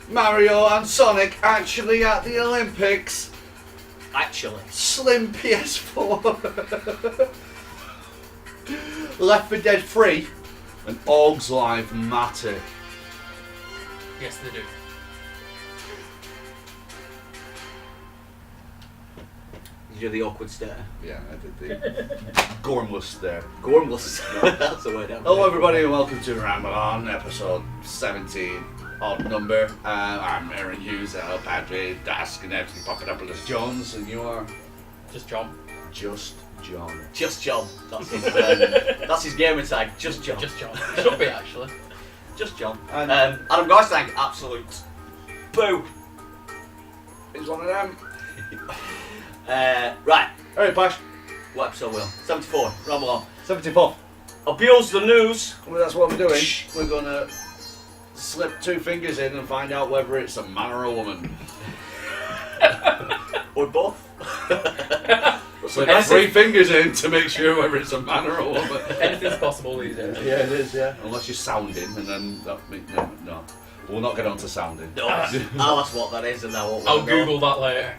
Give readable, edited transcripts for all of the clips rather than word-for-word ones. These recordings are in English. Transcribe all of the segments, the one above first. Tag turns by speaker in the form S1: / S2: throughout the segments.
S1: Mario and Sonic actually at the Olympics.
S2: Actually.
S1: Slim PS4. Left 4 Dead 3 and Org's Live Matter.
S3: Yes, they do.
S2: Did you do the awkward stare?
S1: Yeah, I did the gormless stare.
S2: Gormless. That's the word.
S1: Hello everybody and welcome to Ramble on episode 17. Odd number. I'm Aaron Hughes, Padre, Dask, and everything popping up with us Jones, and you are
S3: Just John.
S1: Just John.
S2: Just John. That's his gamer tag. Just John.
S3: Just John. Should be actually.
S2: Just John.
S1: And
S2: Adam Geistang, absolute poo.
S1: he's one of them.
S2: Right.
S1: Alright, Pash.
S2: What episode will? 74. Ramble on.
S1: 74.
S2: Abuse the news.
S1: Well, that's what we're doing. We're gonna slip 2 fingers in and find out whether it's a man or a woman.
S2: Or both.
S1: Slip 3 fingers in to make sure whether it's a man or a woman.
S3: Anything's possible these days.
S1: Yeah, it is, yeah. Unless you're sounding, and then that no. We'll not get on to sounding.
S2: No, I'll ask what that is and I won't.
S3: I'll Google that later.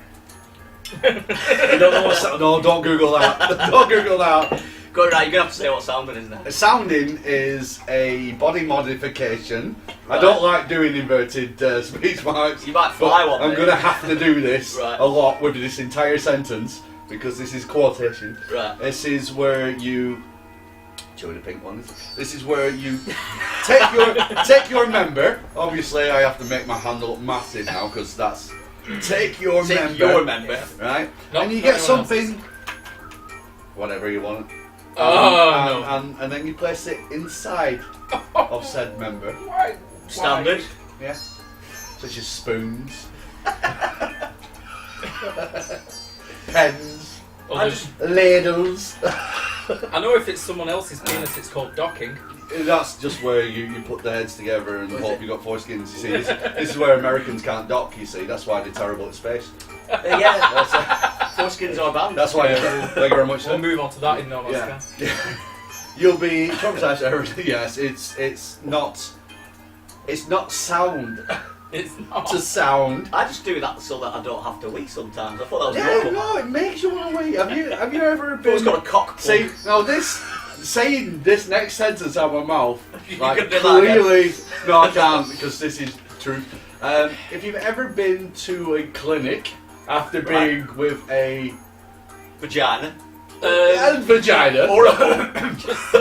S1: You don't know what no, don't Google that. Don't Google that.
S2: Go right, you're gonna have to say what sounding is now.
S1: Sounding is a body modification.
S2: Right.
S1: I don't like doing inverted speech marks.
S2: You might fly one.
S1: I'm
S2: mate.
S1: going to have to do this
S2: Right.
S1: a lot with this entire sentence because this is quotation.
S2: Right.
S1: This is where you chewing the pink one. This is where you take your member. Obviously, I have to make my hand look massive now because that's take your member. Right,
S3: Nope,
S1: and you
S3: not
S1: get
S3: anyone
S1: something, whatever you want.
S3: Oh,
S1: and then you place it inside of said member.
S3: Why?
S2: Standard.
S1: Yeah, such as spoons, pens,
S3: Oh, there's-
S1: ladles.
S3: I know if it's someone else's penis, it's called docking.
S1: That's just where you put the heads together and
S2: What is
S1: hope
S2: it?
S1: you got foreskins. You see, this is where Americans can't dock. You see, that's why they're terrible at space.
S2: Yeah. Foreskins are banned.
S1: That's why. Thank you very much.
S3: We'll
S1: Sir.
S3: move on to that in no man's
S1: Yeah.
S3: sky.
S1: You'll be traumatized. Everything. Yes, it's not sound
S3: It's not.
S1: to sound.
S2: I just do that so that I don't have to wee sometimes. I thought that was
S1: Yeah,
S2: normal.
S1: no, it makes you want to wait. Have you ever
S2: It's
S1: been?
S2: got a cock.
S1: See, now saying this next sentence out of my mouth,
S2: You
S1: like
S2: can do that again.
S1: clearly, no, I can't because this is truth. If you've ever been to a clinic after being with a
S2: Vagina.
S1: vagina,
S2: Or a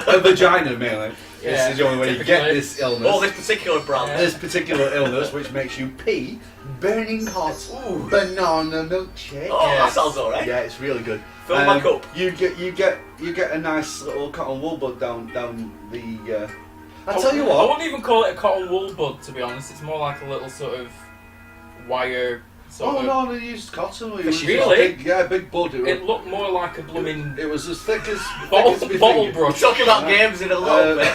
S1: a vagina mainly,
S3: Yeah,
S1: this is the only way you get
S3: typically.
S1: this illness.
S2: or this particular brand.
S3: Yeah.
S1: This particular illness, which makes you pee, burning hot
S2: Ooh.
S1: banana milkshake.
S2: Oh,
S3: Yes.
S2: that sounds alright.
S1: Yeah, it's really good.
S2: Fill my cup.
S1: You get a nice little cotton wool bud down the. I tell you
S3: I
S1: what.
S3: wouldn't even call it a cotton wool bud, to be honest. It's more like a little sort of wire. Sort
S1: Oh
S3: of.
S1: no, they used cotton. It was
S3: Really?
S1: a big bud.
S3: It looked more like a blooming
S1: It was as thick as
S3: bottle
S1: my
S3: bottle
S1: finger.
S2: We're
S3: brush.
S2: talking about games in a little bit.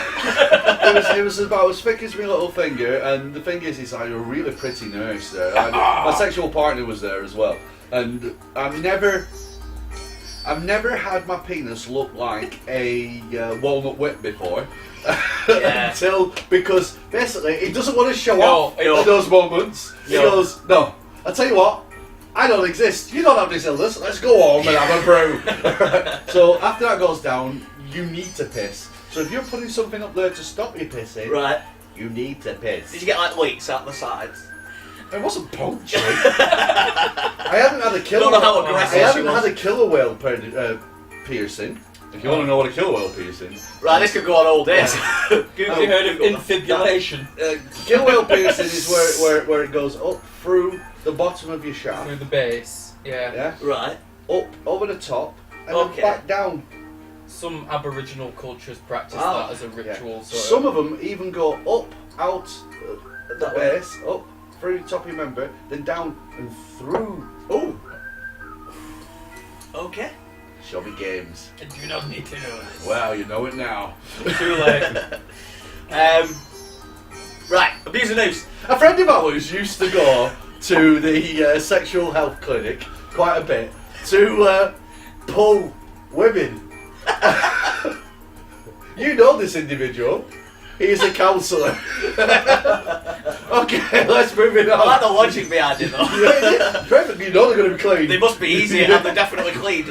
S1: It was about as thick as my little finger, and the thing is, I had a really pretty nurse there. My sexual partner was there as well, and I've never had my penis look like a walnut whip before.
S2: Yeah.
S1: Because basically he doesn't want to show
S3: No,
S1: off
S3: no.
S1: at those moments. He
S2: No.
S1: goes, no. I tell you what, I don't exist. You don't have this illness. Let's go home and have a brew. So after that goes down, you need to piss. So if you're putting something up there to stop you pissing,
S2: Right.
S1: you need to piss.
S2: Did you get like leaks out the sides?
S1: It wasn't punctured. I haven't had a killer.
S2: Don't know how
S1: I
S2: aggressive
S1: haven't
S2: she was.
S1: had a killer whale piercing. If you want to know what a killer whale piercing,
S2: Right, this could go on all day.
S3: Have you heard of infibulation?
S1: killer whale piercing is where it goes up through the bottom of your shaft,
S3: Through the base. Yeah.
S1: yeah,
S2: Right.
S1: up over the top, and
S2: Okay.
S1: then back down.
S3: Some Aboriginal cultures practice
S2: Ah,
S3: that as a ritual.
S1: Yeah.
S3: Sort
S1: Some
S3: of.
S1: of them even go up, out at the
S2: That way.
S1: base, up through the top of your member, then down and through.
S2: Oh. Okay.
S1: Show me games.
S3: I do not need to know this.
S1: Well, you know it now.
S3: Too late.
S2: Right. Abuse the news.
S1: A friend of ours used to go to the sexual health clinic quite a bit to pull women. You know this individual. He is a counsellor. Okay, let's move it
S2: I
S1: on.
S2: like the logic behind it though.
S1: Yeah, perfect. You know they're going to be clean.
S2: They must be easy and they're definitely clean.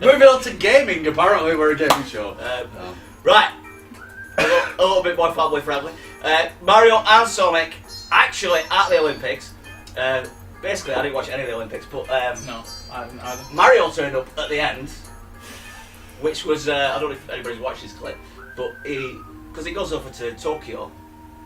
S1: Moving on to gaming. Apparently, we're a gaming show.
S2: Right, a little bit more family friendly. Mario and Sonic actually at the Olympics. Basically, I didn't watch any of the Olympics, but
S3: No, I haven't either.
S2: Mario turned up at the end, which was I don't know if anybody's watched this clip, but because he goes over to Tokyo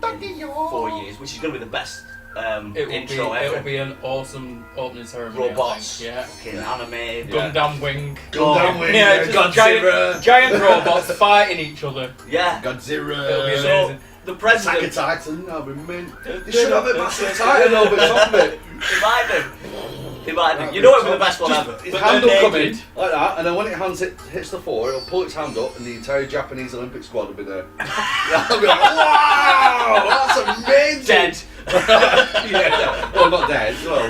S2: in 4 years, which is going to be the best intro ever.
S3: It'll be an awesome opening ceremony.
S2: Robots,
S3: I think. Yeah.
S2: fucking anime,
S3: Gundam Wing.
S1: Gundam Wing,
S3: Yeah,
S1: yeah,
S3: just
S1: Godzilla.
S3: giant robots fighting each other.
S2: yeah.
S3: It'll be
S1: Godzilla.
S2: So
S3: amazing.
S2: the
S1: Attack a
S2: president,
S1: Titan. That'll be mint. They should have it Master Titan over top of it.
S2: he might do. He might do. You know it was the best one ever.
S1: His
S3: But
S1: hand
S3: they're
S1: will come in
S3: naked.
S1: like that, and then when hits the floor, it'll pull its hand up, and the entire Japanese Olympic squad will be there. I'll be like, wow, that's amazing.
S2: Dead.
S1: Yeah. Well, not dead. Well,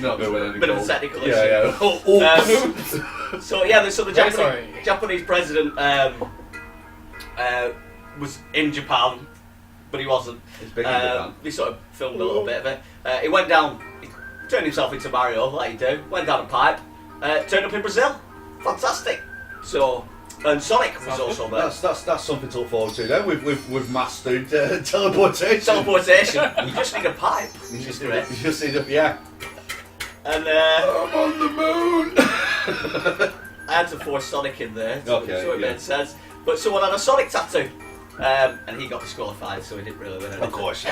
S1: not going to win any
S2: Bit of a
S1: gold.
S2: technical
S1: Yeah,
S2: issue.
S1: yeah. Oh,
S2: So yeah, so the
S3: Very sorry.
S2: Japanese president was in Japan, but he wasn't.
S1: It's big in Japan.
S2: They sort of filmed a little bit of it. He went down, he turned himself into Mario, like you do. Went down a pipe, turned up in Brazil. Fantastic. So, and Sonic was
S3: Sounds
S2: also there.
S1: That's something to look forward to. Then we've mastered teleportation.
S2: Teleportation. You just need a pipe.
S1: You
S2: Which is
S1: just
S2: great.
S1: you just need a, yeah.
S2: And
S1: I'm on the moon.
S2: I had to force Sonic in there, so
S1: Okay,
S2: it
S1: yeah.
S2: made sense. But someone had a Sonic tattoo, and he got disqualified, so he didn't really win anything.
S1: Of course.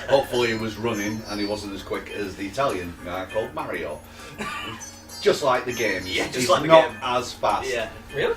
S1: Hopefully he was running and he wasn't as quick as the Italian guy called Mario. Just like the game.
S2: Yeah, just
S1: He's
S2: like the
S1: not
S2: game.
S1: as fast.
S2: Yeah.
S3: Really?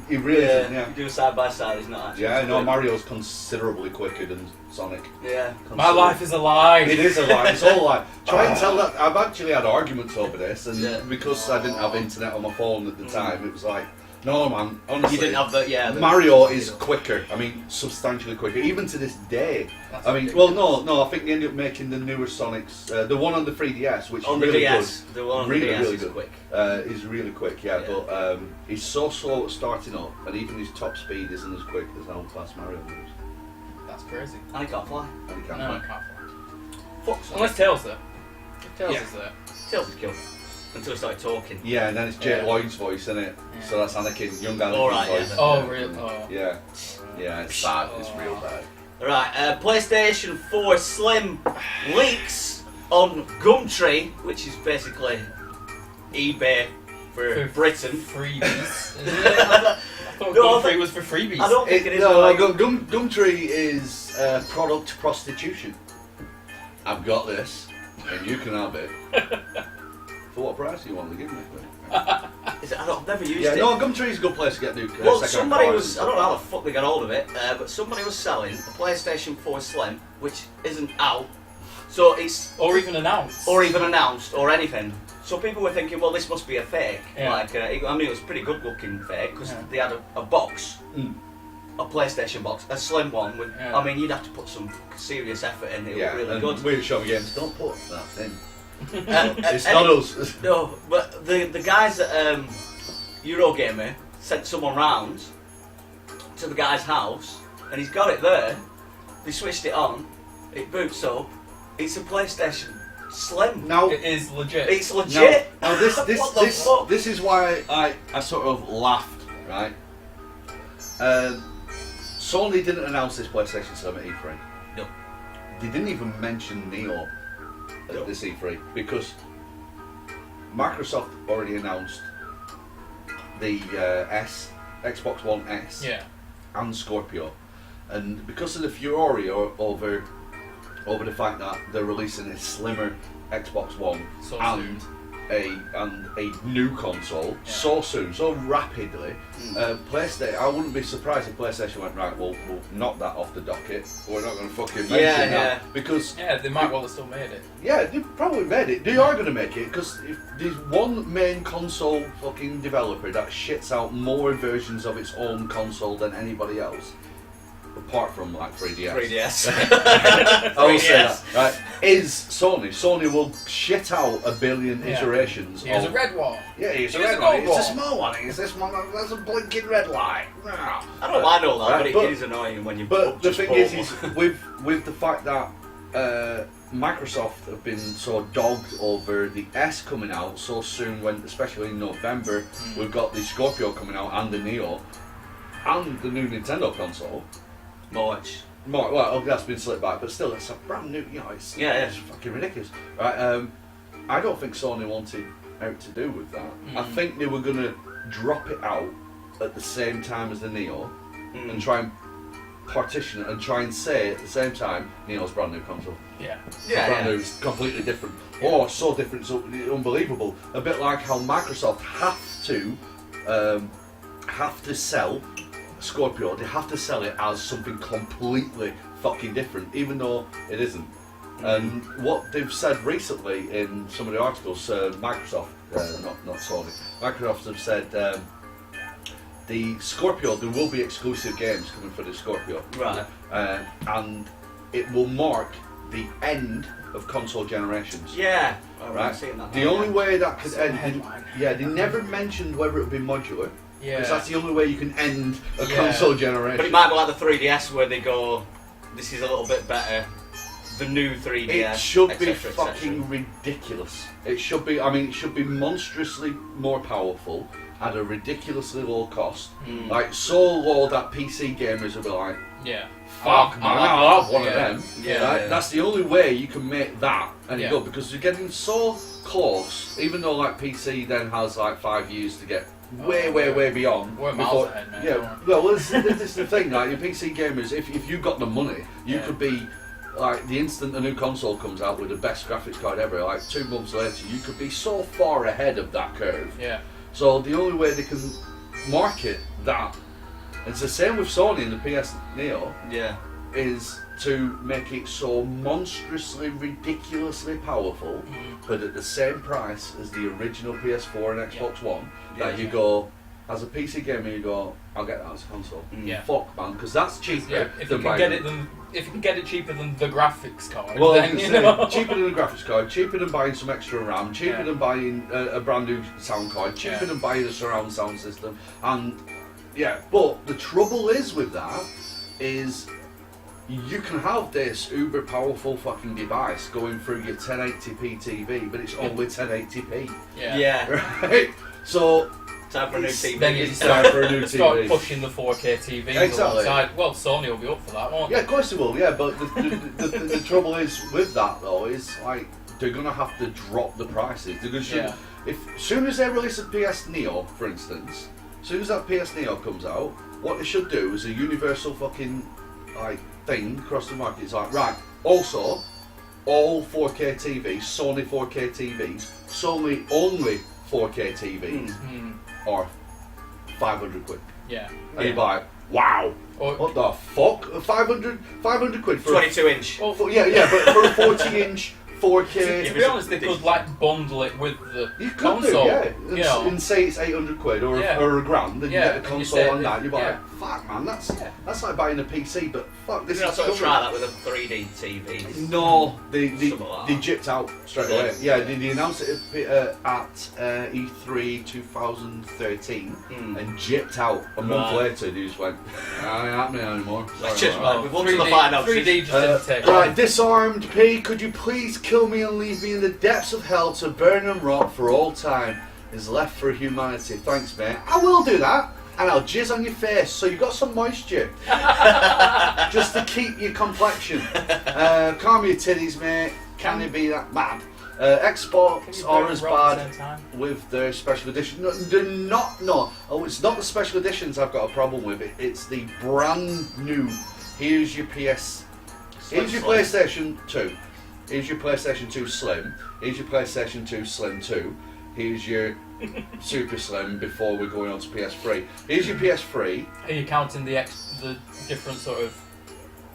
S1: He really isn't,
S2: You
S1: yeah.
S2: do a side by side, he's not actually.
S1: Yeah, no, Mario's considerably quicker than Sonic.
S2: Yeah.
S3: My life is a lie.
S1: It is a lie, it's all a lie. Try and tell that. I've actually had arguments over this, and
S2: Yeah.
S1: because I didn't have internet on my phone at the time, it was like, no man, honestly.
S2: You didn't have the, the
S1: Mario is quicker. I mean, substantially quicker, even to this day.
S3: That's
S1: I mean,
S3: ridiculous.
S1: well, no, I think they ended up making the newer Sonics, the one on the 3DS, which
S2: on
S1: is
S2: the
S1: really
S2: DS.
S1: good.
S2: The one on
S1: Really,
S2: the DS
S1: really
S2: is
S1: good.
S2: quick.
S1: Is really quick, yeah,
S2: Yeah.
S1: but he's so slow at starting up, and even his top speed isn't as quick as how fast Mario moves.
S3: That's crazy.
S2: And he can't fly.
S1: And he can't
S3: No, I
S1: run.
S3: can't fly.
S2: Fuck Sonic.
S3: Unless Tails there. If Tails
S2: Yeah.
S3: is there.
S2: Tails is killed. Until he started talking.
S1: Yeah, and then it's Jake
S3: Yeah.
S1: Lloyd's voice, isn't it?
S3: Yeah.
S1: So that's Anakin, young Anakin's
S2: Alright, yeah.
S1: voice.
S3: Oh, real? Oh.
S1: Yeah, yeah, it's bad. It's real bad.
S2: Right, PlayStation 4 Slim leaks on Gumtree, which is basically eBay for Britain.
S3: Freebies. I thought
S2: No, I
S3: Gumtree was for freebies.
S2: I don't think it is.
S1: No,
S2: like,
S1: Gumtree is product prostitution. I've got this, and you can have it. For what price do you want to give me?
S2: is it, I've never used
S1: Yeah,
S2: it.
S1: no, Gumtree's a good place to get new.
S2: Well,
S1: second-hand
S2: somebody
S1: cars
S2: was,
S1: and
S2: I don't know how the
S1: stuff
S2: fuck they got hold of it, but somebody was selling a PlayStation 4 Slim, which isn't out, so it's,
S3: Or even announced.
S2: or even announced, or anything. So people were thinking, well, this must be a fake.
S3: Yeah.
S2: Like, I mean, it was a pretty good looking fake, because
S3: Yeah.
S2: they had a box,
S1: Mm.
S2: a PlayStation box, a slim one, with,
S3: Yeah.
S2: I mean, you'd have to put some serious effort in, it
S1: Yeah,
S2: was really
S1: and
S2: good.
S1: we're showing games. Don't put that in.
S2: And
S1: It's not us.
S2: No, but the guys at Eurogamer sent someone round to the guy's house, and he's got it there. They switched it on, it boots up. It's a PlayStation Slim.
S1: Now,
S3: It is legit.
S2: It's legit.
S1: now this
S2: What the fuck?
S1: this is why I sort of laughed, right? Sony didn't announce this PlayStation Slim at E3.
S2: No.
S1: They didn't even mention Neo at
S2: No.
S1: this E3 because Microsoft already announced the Xbox One S
S3: Yeah.
S1: and Scorpio, and because of the furore over the fact that they're releasing a slimmer Xbox One
S3: So
S1: and a new console
S3: Yeah.
S1: so soon, so rapidly, PlayStation. I wouldn't be surprised if PlayStation went right. We'll knock that off the docket. We're not going to fucking mention
S2: Yeah,
S1: that because
S3: Yeah, they might well have still made it.
S1: yeah, they probably made it. They are going to make it because if there's one main console fucking developer that shits out more versions of its own console than anybody else, apart from like 3DS.
S2: 3DS.
S1: I will say that, right? Is Sony. Sony will shit out a billion iterations.
S3: Here's a
S1: of,
S3: red one.
S1: Yeah, here's a
S3: Here's
S1: red
S3: a
S1: one.
S3: gold
S1: It's a
S3: one.
S1: small one. It's this one. There's a blinking red light.
S2: I don't mind all that,
S1: Right,
S2: but it is annoying when you.
S1: But the
S2: just
S1: thing
S2: bought
S1: is
S2: one.
S1: with the fact that Microsoft have been so dogged over the S coming out so soon, when especially in November we've got the Scorpio coming out and the Neo and the new Nintendo console.
S2: March.
S1: Well, that's been slipped back, but still, it's a brand new. You know, it's fucking ridiculous, right? I don't think Sony wanted out to do with that. I think they were gonna drop it out at the same time as the Neo and try and partition it and try and say at the same time Neo's brand new console. Brand new, it's completely different. Or so different, so unbelievable. A bit like how Microsoft have to sell Scorpio. They have to sell it as something completely fucking different, even though it isn't. And what they've said recently in some of the articles, Microsoft, not Sony, Microsoft have said the Scorpio, there will be exclusive games coming for the Scorpio.
S2: Right.
S1: And it will mark the end of console generations.
S2: Yeah.
S1: Right.
S2: That
S1: The only way that could end,
S3: headline.
S1: they never mentioned whether it would be modular.
S3: Yeah.
S1: Because that's the only way you can end a console generation.
S2: But it might be like the 3DS where they go, this is a little bit better. The new 3DS.
S1: It should be
S2: etc.,
S1: fucking ridiculous. It should be. I mean, it should be monstrously more powerful at a ridiculously low cost. Like so low that PC gamers will be like, "Fuck, man, I'll have one of them." Right? That's the only way you can make that any good, because you're getting so close. Even though like PC then has like 5 years to get way beyond.
S3: We're miles ahead, man.
S1: Well, this is the thing. Like your PC gamers, if you've got the money, you could be. Like the instant a new console comes out with the best graphics card ever, like 2 months later, you could be so far ahead of that curve.
S3: Yeah.
S1: So the only way they can market that, it's the same with Sony and the PS Neo, is to make it so monstrously, ridiculously powerful, but at the same price as the original PS4 and Xbox One, that you go, as a PC gamer, you go, I'll get that as a console. Fuck, man, because that's cheaper.
S3: If you can get it cheaper than the graphics card,
S1: well,
S3: then, you know.
S1: cheaper than a graphics card, cheaper than buying some extra RAM, cheaper than buying a brand new sound card, cheaper than buying a surround sound system, and but the trouble is with that is you can have this uber powerful fucking device going through your 1080p TV, but it's only 1080p. Right? So
S2: time for a new TV.
S3: Then you
S1: start for a new
S3: start
S1: TV.
S3: pushing the 4K TVs
S1: Exactly.
S3: alongside. Well, Sony will be up for that, won't they?
S1: Yeah, of course they will. Yeah, but the trouble is with that though is like they're gonna have to drop the prices. They're gonna as soon as they release a PS Neo, for instance, as soon as that PS Neo comes out, what they should do is a universal fucking like thing across the market. It's like right. Also, all 4K TVs, Sony 4K TVs, Sony only 4K TVs are 500 quid.
S3: Yeah.
S1: And you're like, wow. What the fuck? 500 quid for
S2: 22 inch.
S1: but for a 40-inch 4K.
S3: To be honest, they could like bundle it with the
S1: You could
S3: console.
S1: do,
S3: You know.
S1: and say it's 800 quid or a grand, and you get a console on that. You're like, fuck, man, that's like buying a PC, but fuck, this
S2: Did
S1: is
S2: you not try that with a 3D TV?
S1: No, they gypped out straight away.
S2: Yeah.
S1: They announced it at E3 2013 and gypped out. A month later, they just went, ain't happening anymore.
S2: We've won to the finals.
S3: 3D just didn't take
S1: Right, disarmed P, could you please kill me and leave me in the depths of hell to burn and rot for all time is left for humanity. Thanks, mate. I will do that. And I'll jizz on your face so you've got some moisture. Just to keep your complexion. Calm your titties, mate. Can it be that bad? Exports are as bad with their special edition. No, they're not. No. Oh, it's not the special editions I've got a problem with. It's the brand new. Here's your Here's your PlayStation 2. Here's your PlayStation 2 Slim. Here's your PlayStation 2 Slim 2. Here's your Super Slim before we're going on to PS3. Here's your PS3.
S3: Are you counting the different sort of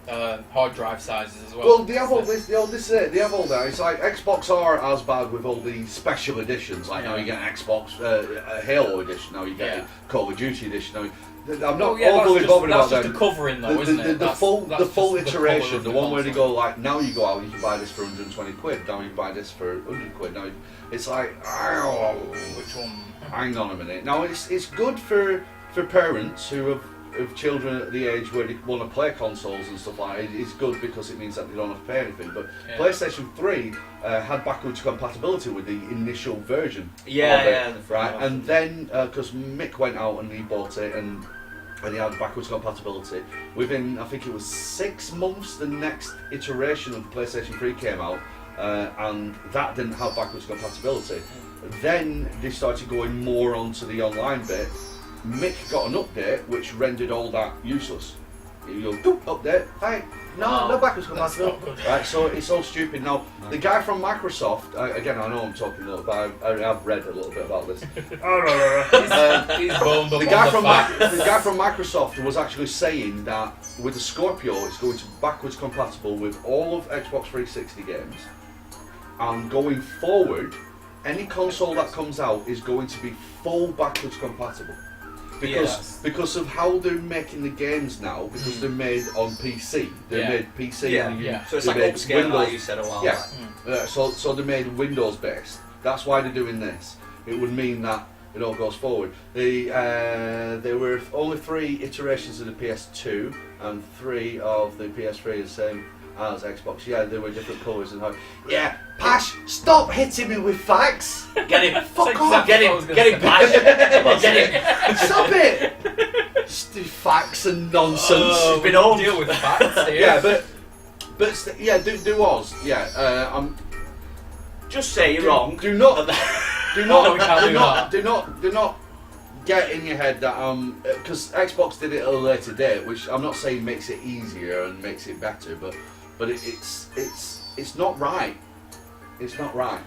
S3: hard drive sizes as well.
S1: Well, they have all this. This is it. They have all that. It's like Xbox are as bad with all the special editions. Like now you get an Xbox a Halo edition. Now you get a Call of Duty edition. Now, I'm not overly bothered about
S3: that's
S1: them.
S3: just the covering, though, isn't it?
S1: The full iteration, the one where they
S3: console.
S1: go like, now you go out and you can buy this for 120 quid. Now you can buy this for 100 quid. Now it's like, oh,
S3: Which one?
S1: hang on a minute. Now it's good for parents who have children at the age where they want to play consoles and stuff like that. It's good because it means that they don't have to pay anything. But PlayStation 3 had backwards compatibility with the initial version. Right, and then because Mick went out and he bought it and he had backwards compatibility. Within, I think it was 6 months, the next iteration of the PlayStation 3 came out, and that didn't have backwards compatibility. Then they started going more onto the online bit. Mick got an update which rendered all that useless. You go, update, hey, no backwards compatibility. Right, so it's all stupid. Now, the guy from Microsoft, again, I know I'm talking a little bit, I've read a little bit about this.
S3: He's boned up
S1: The guy from Microsoft was actually saying that with the Scorpio, it's going to be backwards compatible with all of Xbox 360 games, and going forward, any console that comes out is going to be full backwards compatible. Because of how they're making the games now, because they're made on PC, they're made PC.
S2: So it's like upscale,
S1: Windows,
S2: like you said a while back.
S1: So they're made Windows based. That's why they're doing this. It would mean that it all goes forward. There were only 3 iterations of the PS2 and 3 of the PS3, the same as Xbox. Yeah, there were different colours and how. Yeah, Pash, stop hitting me with facts.
S2: Get him,
S1: fuck off.
S2: Get him, Pash. Get him.
S1: Stop it. Facts and nonsense.
S2: It's been all
S3: deal with facts here.
S1: Yeah, but there was. I'm.
S2: Just say you're wrong.
S1: Do not get in your head that because Xbox did it at a later date, which I'm not saying makes it easier and makes it better, but it's not right. It's not right.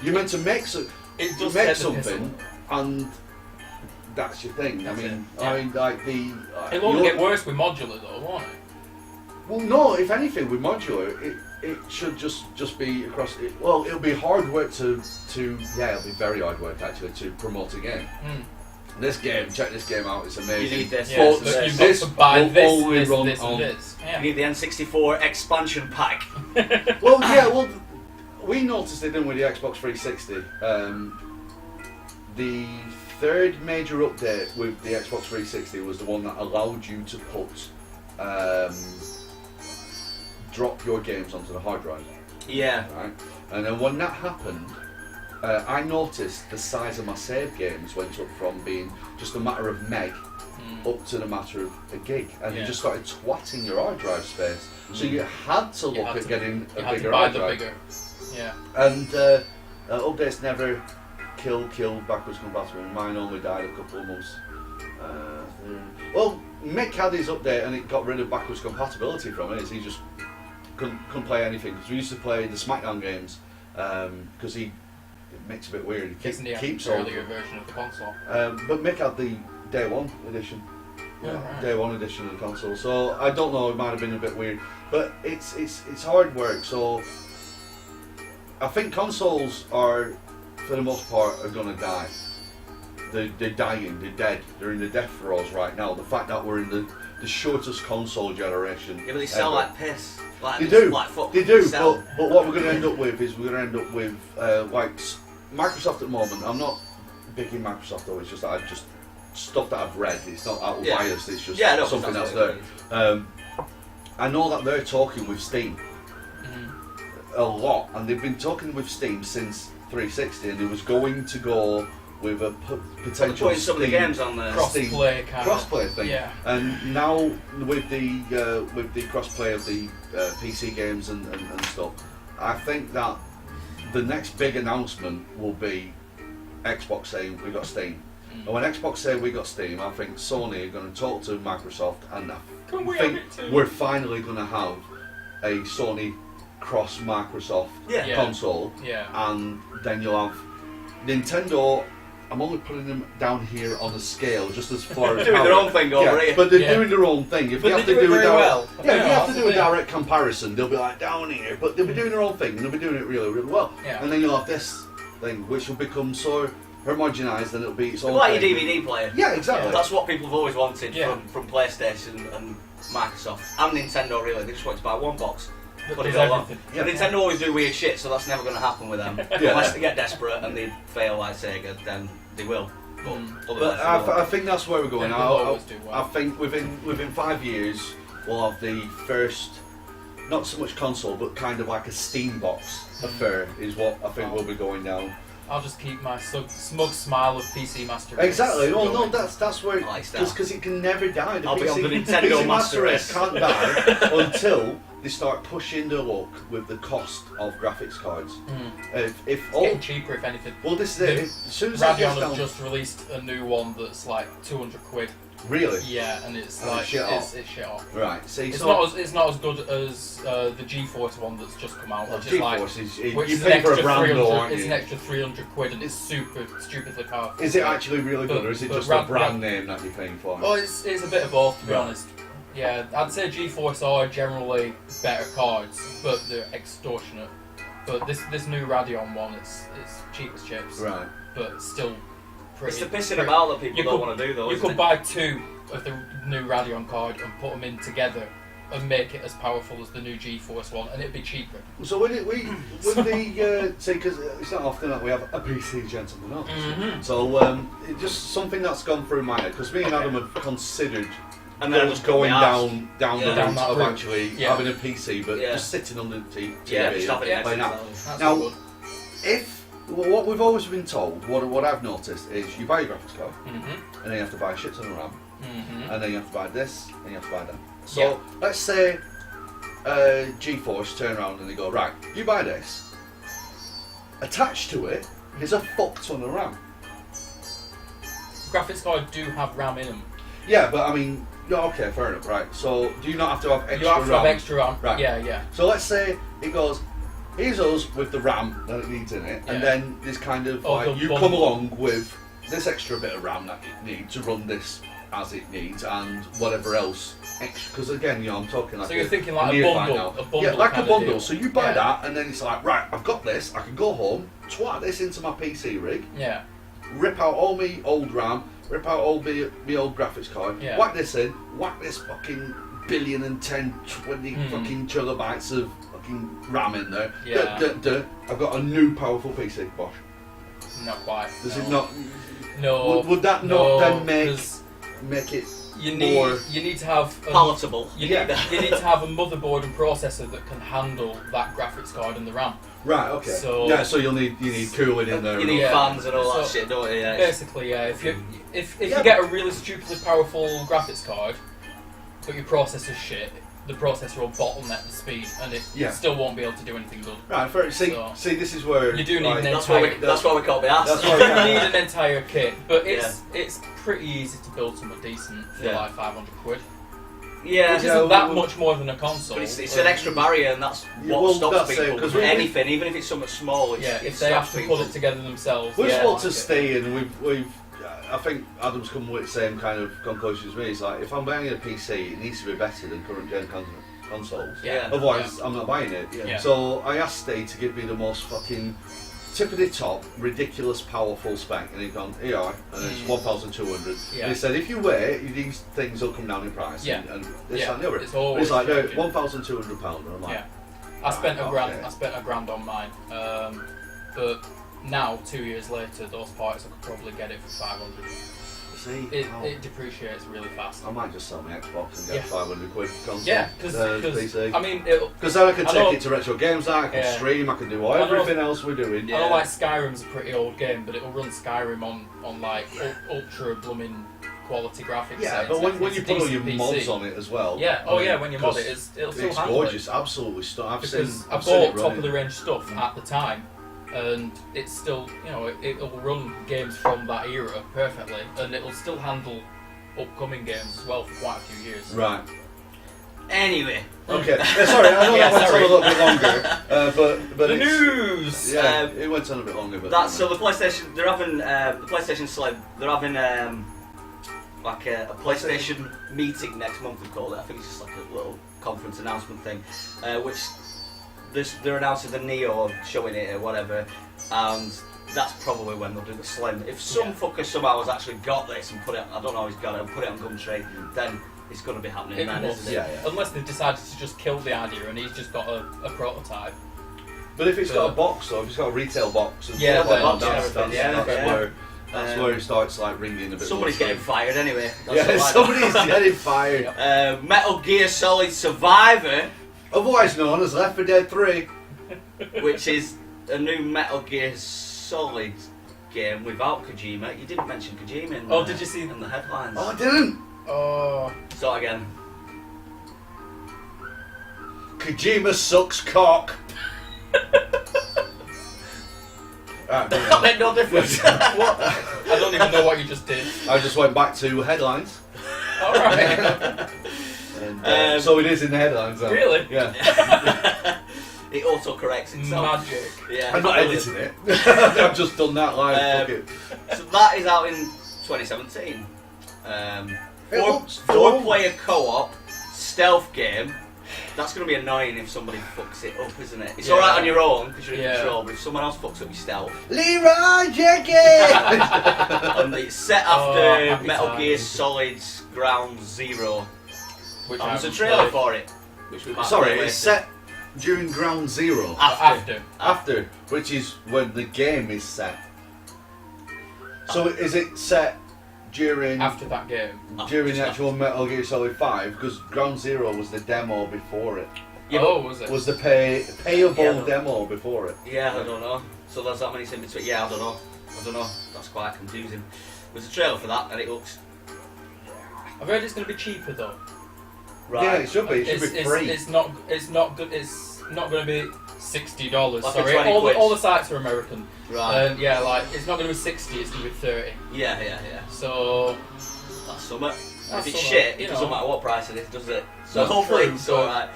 S1: You're meant to make something, and that's your thing. I mean, like the.
S3: It'll only get worse with modular, though, won't it?
S1: Well, no. If anything, with modular, it should just be across. Well, it'll be hard work to it'll be very hard work actually to promote a game. This game, check this game out. It's amazing.
S2: You need this.
S1: But
S3: You've got to buy
S1: will
S3: this,
S1: only
S3: this,
S1: run
S3: this,
S1: on.
S3: and this. Yeah.
S2: You need the N64 expansion pack.
S1: Well, we noticed it, didn't we, the Xbox 360. The third major update with the Xbox 360 was the one that allowed you to put drop your games onto the hard drive.
S2: Yeah.
S1: Right? And then when that happened, I noticed the size of my save games went up from being just a matter of meg up to the matter of a gig, and you just started twatting your hard drive space. So you had to look at getting a bigger hard drive.
S3: Yeah.
S1: And updates never kill backwards compatible. Mine only died a couple of months. Well, Mick had his update and it got rid of backwards compatibility from it. He just couldn't play anything, because we used to play the SmackDown games because it makes it a bit weird. He keeps
S3: the earlier version of the console.
S1: But Mick had the Day 1 edition. Day 1 edition of the console. So I don't know, it might have been a bit weird, but it's hard work. So I think consoles are, for the most part, are going to die. They're dying. They're dead. They're in the death throes right now. The fact that we're in the shortest console generation.
S2: Yeah, but they sell like piss.
S1: They do.
S2: But
S1: what we're going to end up with is we're going to end up with like Microsoft at the moment. I'm not big in Microsoft though. It's just that stuff that I've read. It's not out of bias. It's just something that's there. I know that they're talking with Steam a lot, and they've been talking with Steam since 360, and they was going to go with a potential
S2: putting some of the games on there.
S1: Crossplay thing.
S3: Yeah.
S1: And now with the crossplay of the PC games and stuff, I think that the next big announcement will be Xbox saying we got Steam. And when Xbox say we got Steam, I think Sony are going to talk to Microsoft, and I think we're finally going to have a Sony cross Microsoft console.
S3: Yeah.
S1: And then you'll have Nintendo I'm only putting them down here on a scale, just as far as
S2: Doing their own thing over here.
S1: But they're doing their own thing. If
S3: But
S1: you have
S3: they
S1: to
S3: do it
S1: do a
S3: very
S1: direct,
S3: well.
S1: yeah, if you have to
S3: that's
S1: do
S3: the
S1: a
S3: thing.
S1: direct comparison, they'll be like down here, but they'll be doing their own thing, and they'll be doing it really, really well.
S3: Yeah.
S1: And then you'll have this thing, which will become so homogenised, and it'll be its own
S2: Like your
S1: thing.
S2: DVD player.
S1: Yeah, exactly.
S2: That's what people have always wanted
S3: Yeah.
S2: from PlayStation and Microsoft and Nintendo. Really, they just want to buy one box. Put it
S3: Does
S2: all on.
S3: everything.
S1: Yeah.
S2: But Nintendo always do weird shit, so that's never going to happen with them.
S1: Yeah.
S2: Unless they get desperate and they fail like Sega, then they will. But otherwise,
S1: But
S2: they won't.
S1: I think that's where we're going.
S3: Yeah, they'll always do well.
S1: I think within 5 years we'll have the first, not so much console, but kind of like a Steam box affair is what I think will be going down.
S3: I'll just keep my smug smile of PC Master Race.
S1: Exactly. No,
S3: going.
S1: that's where
S2: I like that.
S1: because it can never die.
S2: I'll be on the Nintendo
S1: PC
S2: Master Race.
S1: can't die until they start pushing their luck with the cost of graphics cards. If
S3: It's
S1: all
S3: getting cheaper if anything.
S1: well, this is it. As soon as that
S3: Radeon
S1: gets
S3: has
S1: down,
S3: just released a new one that's like 200 quid.
S1: really,
S3: Yeah, and it's
S1: Oh,
S3: like
S1: shit off.
S3: it's shit off.
S1: right? See,
S3: It's
S1: so
S3: not as good as the GeForce one that's just come out, which is like
S1: GeForce is
S3: which
S1: you
S3: is an
S1: pay for a
S3: extra
S1: brand,
S3: 300.
S1: aren't
S3: It's an
S1: you?
S3: extra 300 quid, and it's super stupidly powerful.
S1: Is it actually really good,
S3: But-
S1: or is it
S3: but
S1: just
S3: Rad-
S1: a brand name that you're paying for?
S3: Oh, it's a bit of both, to be
S1: Right.
S3: honest. Yeah, I'd say GeForce are generally better cards, but they're extortionate. But this new Radeon one, it's cheap as chips,
S1: Right.
S3: but still pretty.
S2: It's the pissing
S3: pretty-
S2: about that people
S3: you
S2: don't
S3: could-
S2: want to do, though.
S3: You
S2: isn't
S3: could
S2: it?
S3: buy two of the new Radeon card and put them in together and make it as powerful as the new GeForce one, and it'd be cheaper.
S1: So when the say, because it's not often that we have a PC gentleman on.
S3: Mhm.
S1: So it just something that's gone through my head, because me and Adam have considered
S2: And then
S1: going
S2: just going
S1: down
S2: Yeah.
S1: the
S3: Down
S1: route
S3: that
S1: of
S3: route.
S1: actually
S3: Yeah.
S1: having a PC, but
S2: Yeah.
S1: just sitting on the TV.
S2: Yeah, just having
S3: Yeah.
S2: it
S1: Playing
S2: next
S1: out.
S2: to themselves.
S3: That's
S1: Now-
S3: good.
S1: If what we've always been told, what I've noticed is you buy a graphics card,
S3: Mhm.
S1: and then you have to buy a shit ton of RAM,
S3: Mhm.
S1: and then you have to buy this, and you have to buy that. So
S3: Yeah.
S1: let's say GeForce turn around and they go, right, you buy this. Attached to it is a fuck ton of RAM.
S3: Graphics cards do have RAM in them.
S1: Yeah, but I mean, yeah, okay, fair enough, right? So do you not have to have extra
S3: You have to
S1: RAM?
S3: have extra RAM.
S1: Right.
S3: Yeah.
S1: So let's say it goes, here's us with the RAM that it needs in it, and
S3: Yeah.
S1: then this kind of
S3: Oh,
S1: like
S3: the
S1: you
S3: bundle.
S1: come along with this extra bit of RAM that it needs to run this as it needs, and whatever else extra. Because again, I'm talking like
S3: So you're thinking like a
S1: nearby
S3: bundle,
S1: now.
S3: a bundle
S1: yeah, like a
S3: kind of
S1: bundle.
S3: deal.
S1: So you buy
S3: Yeah.
S1: that, and then it's like, right, I've got this. I can go home, twat this into my PC rig,
S3: Yeah.
S1: rip out all my old RAM, rip out all my old graphics card,
S3: Yeah.
S1: whack this in, whack this fucking billion and 10, 20 fucking kilobytes of fucking RAM in there.
S3: Yeah.
S1: I've got a new powerful PC. Bosh.
S3: Not quite.
S1: Does
S3: no.
S1: it not?
S3: No.
S1: Would that
S3: no,
S1: not then
S3: 'cause
S1: make it
S3: you need
S1: more?
S3: you need to have
S2: Palatable.
S3: You
S1: Yeah.
S3: need, you need to have a motherboard and processor that can handle that graphics card and the RAM.
S1: Right. Okay.
S3: So-
S1: yeah. So you need cooling in there.
S2: You need
S3: Yeah.
S2: fans and all that
S3: So-
S2: shit, don't you? Yeah, it's-
S3: Basically, yeah. If
S1: Yeah,
S3: you get a really stupidly powerful graphics card, but your processor's shit, the processor will bottleneck the speed, and it
S1: Yeah.
S3: still won't be able to do anything good.
S1: Right. Fair, see,
S3: So-
S1: see, this is where
S3: You do need
S1: like,
S3: an
S2: That's why we
S3: entire-
S2: that's why we can't be asked.
S1: that's
S3: You
S1: why
S3: do
S1: we-
S3: need an entire kit, but it's pretty easy to build something decent for
S2: Yeah.
S3: like 500 quid.
S2: yeah,
S3: Which
S1: Yeah,
S3: isn't that
S1: well-
S3: much more than a console.
S2: but it's an extra barrier, and that's
S1: Yeah,
S2: what
S1: well,
S2: stops
S1: that's it,
S2: people
S1: 'cause
S2: from
S1: we-
S2: anything, even if it's something small.
S3: Yeah,
S2: it
S3: if they have
S2: stops
S3: to
S2: people.
S3: put it together themselves.
S1: We just
S3: yeah,
S1: want to
S3: like it.
S1: stay in. We've. I think Adam's come with the same kind of conclusion as me. It's like if I'm buying a PC, it needs to be better than current gen consoles.
S2: Yeah.
S1: Otherwise, I'm not buying it.
S3: Yeah.
S1: So I asked Steve to give me the most fucking tip of the top, ridiculous, powerful spec, and he's gone, here you are, and it's 1,200.
S3: Yeah.
S1: And he said, if you wait, these things will come down in price.
S3: Yeah.
S1: And this,
S3: Yeah,
S1: that, and the other.
S3: it's always
S1: It's like, no,
S3: changing.
S1: £1,200. And I'm like,
S3: Yeah. I spent a
S1: Right,
S3: grand.
S1: okay.
S3: I spent a grand on mine. But now, 2 years later, those parts I could probably get it for 500.
S1: see,
S3: It depreciates really fast.
S1: I might just sell my Xbox and get
S3: Yeah.
S1: 500 quid console.
S3: Yeah, because
S1: PC.
S3: I mean, it'll,
S1: Because then I can
S3: I
S1: take
S3: know-
S1: it to retro games, I can
S3: Yeah.
S1: stream, I can do
S3: I know-
S1: everything else we're doing.
S3: I know like Skyrim's a pretty old game, but it'll run Skyrim on like ultra blooming quality graphics.
S1: Yeah,
S3: so
S1: but
S3: it's-
S1: when
S3: it's
S1: you
S3: a
S1: put all your
S3: decent
S1: mods
S3: PC.
S1: on it as well.
S3: Yeah.
S1: I
S3: Oh
S1: mean,
S3: yeah, when you mod it,
S1: 'cause
S3: it'll still
S1: it's
S3: handle
S1: gorgeous,
S3: it.
S1: absolutely stunning.
S3: Because
S1: I've
S3: I
S1: seen it
S3: bought top
S1: running.
S3: of the range stuff at the time, and it's still, it'll run games from that era perfectly, and it'll still handle upcoming games as well for quite a few years.
S1: Right.
S2: Anyway.
S1: Okay, sorry, I know
S3: Yeah,
S1: that went on
S3: sorry.
S1: a little bit longer, but
S3: The
S1: it's,
S3: news.
S1: yeah, it went on a bit longer. But
S2: That's so the PlayStation. They're having the PlayStation Slim. They're having like a PlayStation meeting next month. They call it. I think it's just like a little conference announcement thing, which they're announcing the Neo, showing it or whatever, and that's probably when they'll do the Slim. If some fucker somehow has actually got this and put it, I don't know, he's got it and put it on Gumtree, then it's going to be happening
S3: It
S2: then,
S3: must.
S2: isn't it?
S1: Yeah.
S3: Unless they've decided to just kill the idea and he's just got a prototype.
S1: But if it's got a box, though, if it's got a retail box, and
S3: Yeah,
S1: stuff
S3: the
S1: like
S3: box
S1: that,
S3: and
S1: that's
S3: everything, yeah.
S1: That's where it starts like ringing a bit.
S2: Somebody's
S1: more
S2: getting
S1: true.
S2: fired anyway. That's
S1: Yeah,
S2: all right.
S1: somebody's getting fired.
S2: Metal Gear Solid Survivor,
S1: Otherwise known as Left 4 Dead 3.
S2: which is a new Metal Gear Solid game without Kojima. You didn't mention Kojima in
S3: Oh, did you see-
S2: in the headlines?
S1: Oh, I didn't.
S3: Oh.
S2: Start again.
S1: Kojima sucks cock. Right,
S2: That made no difference.
S3: What? I don't even know what you just did.
S1: I just went back to headlines.
S3: Alright.
S1: And, so it is in the headlines now.
S3: Really?
S1: Yeah.
S2: It auto-corrects itself.
S3: Magic.
S2: Yeah.
S1: I'm not editing it. I've just done that live. Fuck it.
S2: So that is out in 2017.
S1: It looks
S2: Four
S1: dull.
S2: player co-op stealth game. That's going to be annoying if somebody fucks it up, isn't it? It's
S3: Yeah.
S2: alright on your own because you're in
S3: Yeah.
S2: control, but if someone else fucks up your stealth,
S1: Leroy Jenkins.
S2: and it's set
S3: Oh,
S2: after
S3: happy
S2: Metal
S3: times.
S2: Gear Solid's Ground Zero.
S3: Which
S2: There's a
S3: haven't
S2: trailer
S3: played.
S2: for it, which we might
S1: Sorry,
S2: play
S1: it's
S2: later.
S1: set during Ground Zero.
S3: After.
S1: After, which is when the game is set. So is it set during
S3: After that game.
S1: during the actual Metal Gear Solid 5? Because Ground Zero was the demo before it.
S2: Yeah,
S3: Oh, was it?
S1: Was the payable
S2: Yeah.
S1: demo before it?
S2: Yeah, I don't know. So there's that many in between. Yeah, I don't know. That's quite confusing. There's a trailer for that, and it looks
S3: I've heard it's going to be cheaper though.
S2: right.
S1: Yeah, it should be. It should be free.
S3: It's not good. It's not going to be $60.
S2: Like a
S3: Sorry,
S2: 20
S3: all
S2: quid.
S3: the sites are American.
S2: Right.
S3: Yeah, like it's not going to be 60. It's going to be 30.
S2: Yeah.
S3: So
S2: That's something.
S3: That's
S2: If it's
S3: something,
S2: shit,
S3: you
S2: it doesn't
S3: know.
S2: matter what price it is, does it? So
S3: That's
S2: hopefully
S3: true,
S2: it's
S3: but-
S2: alright.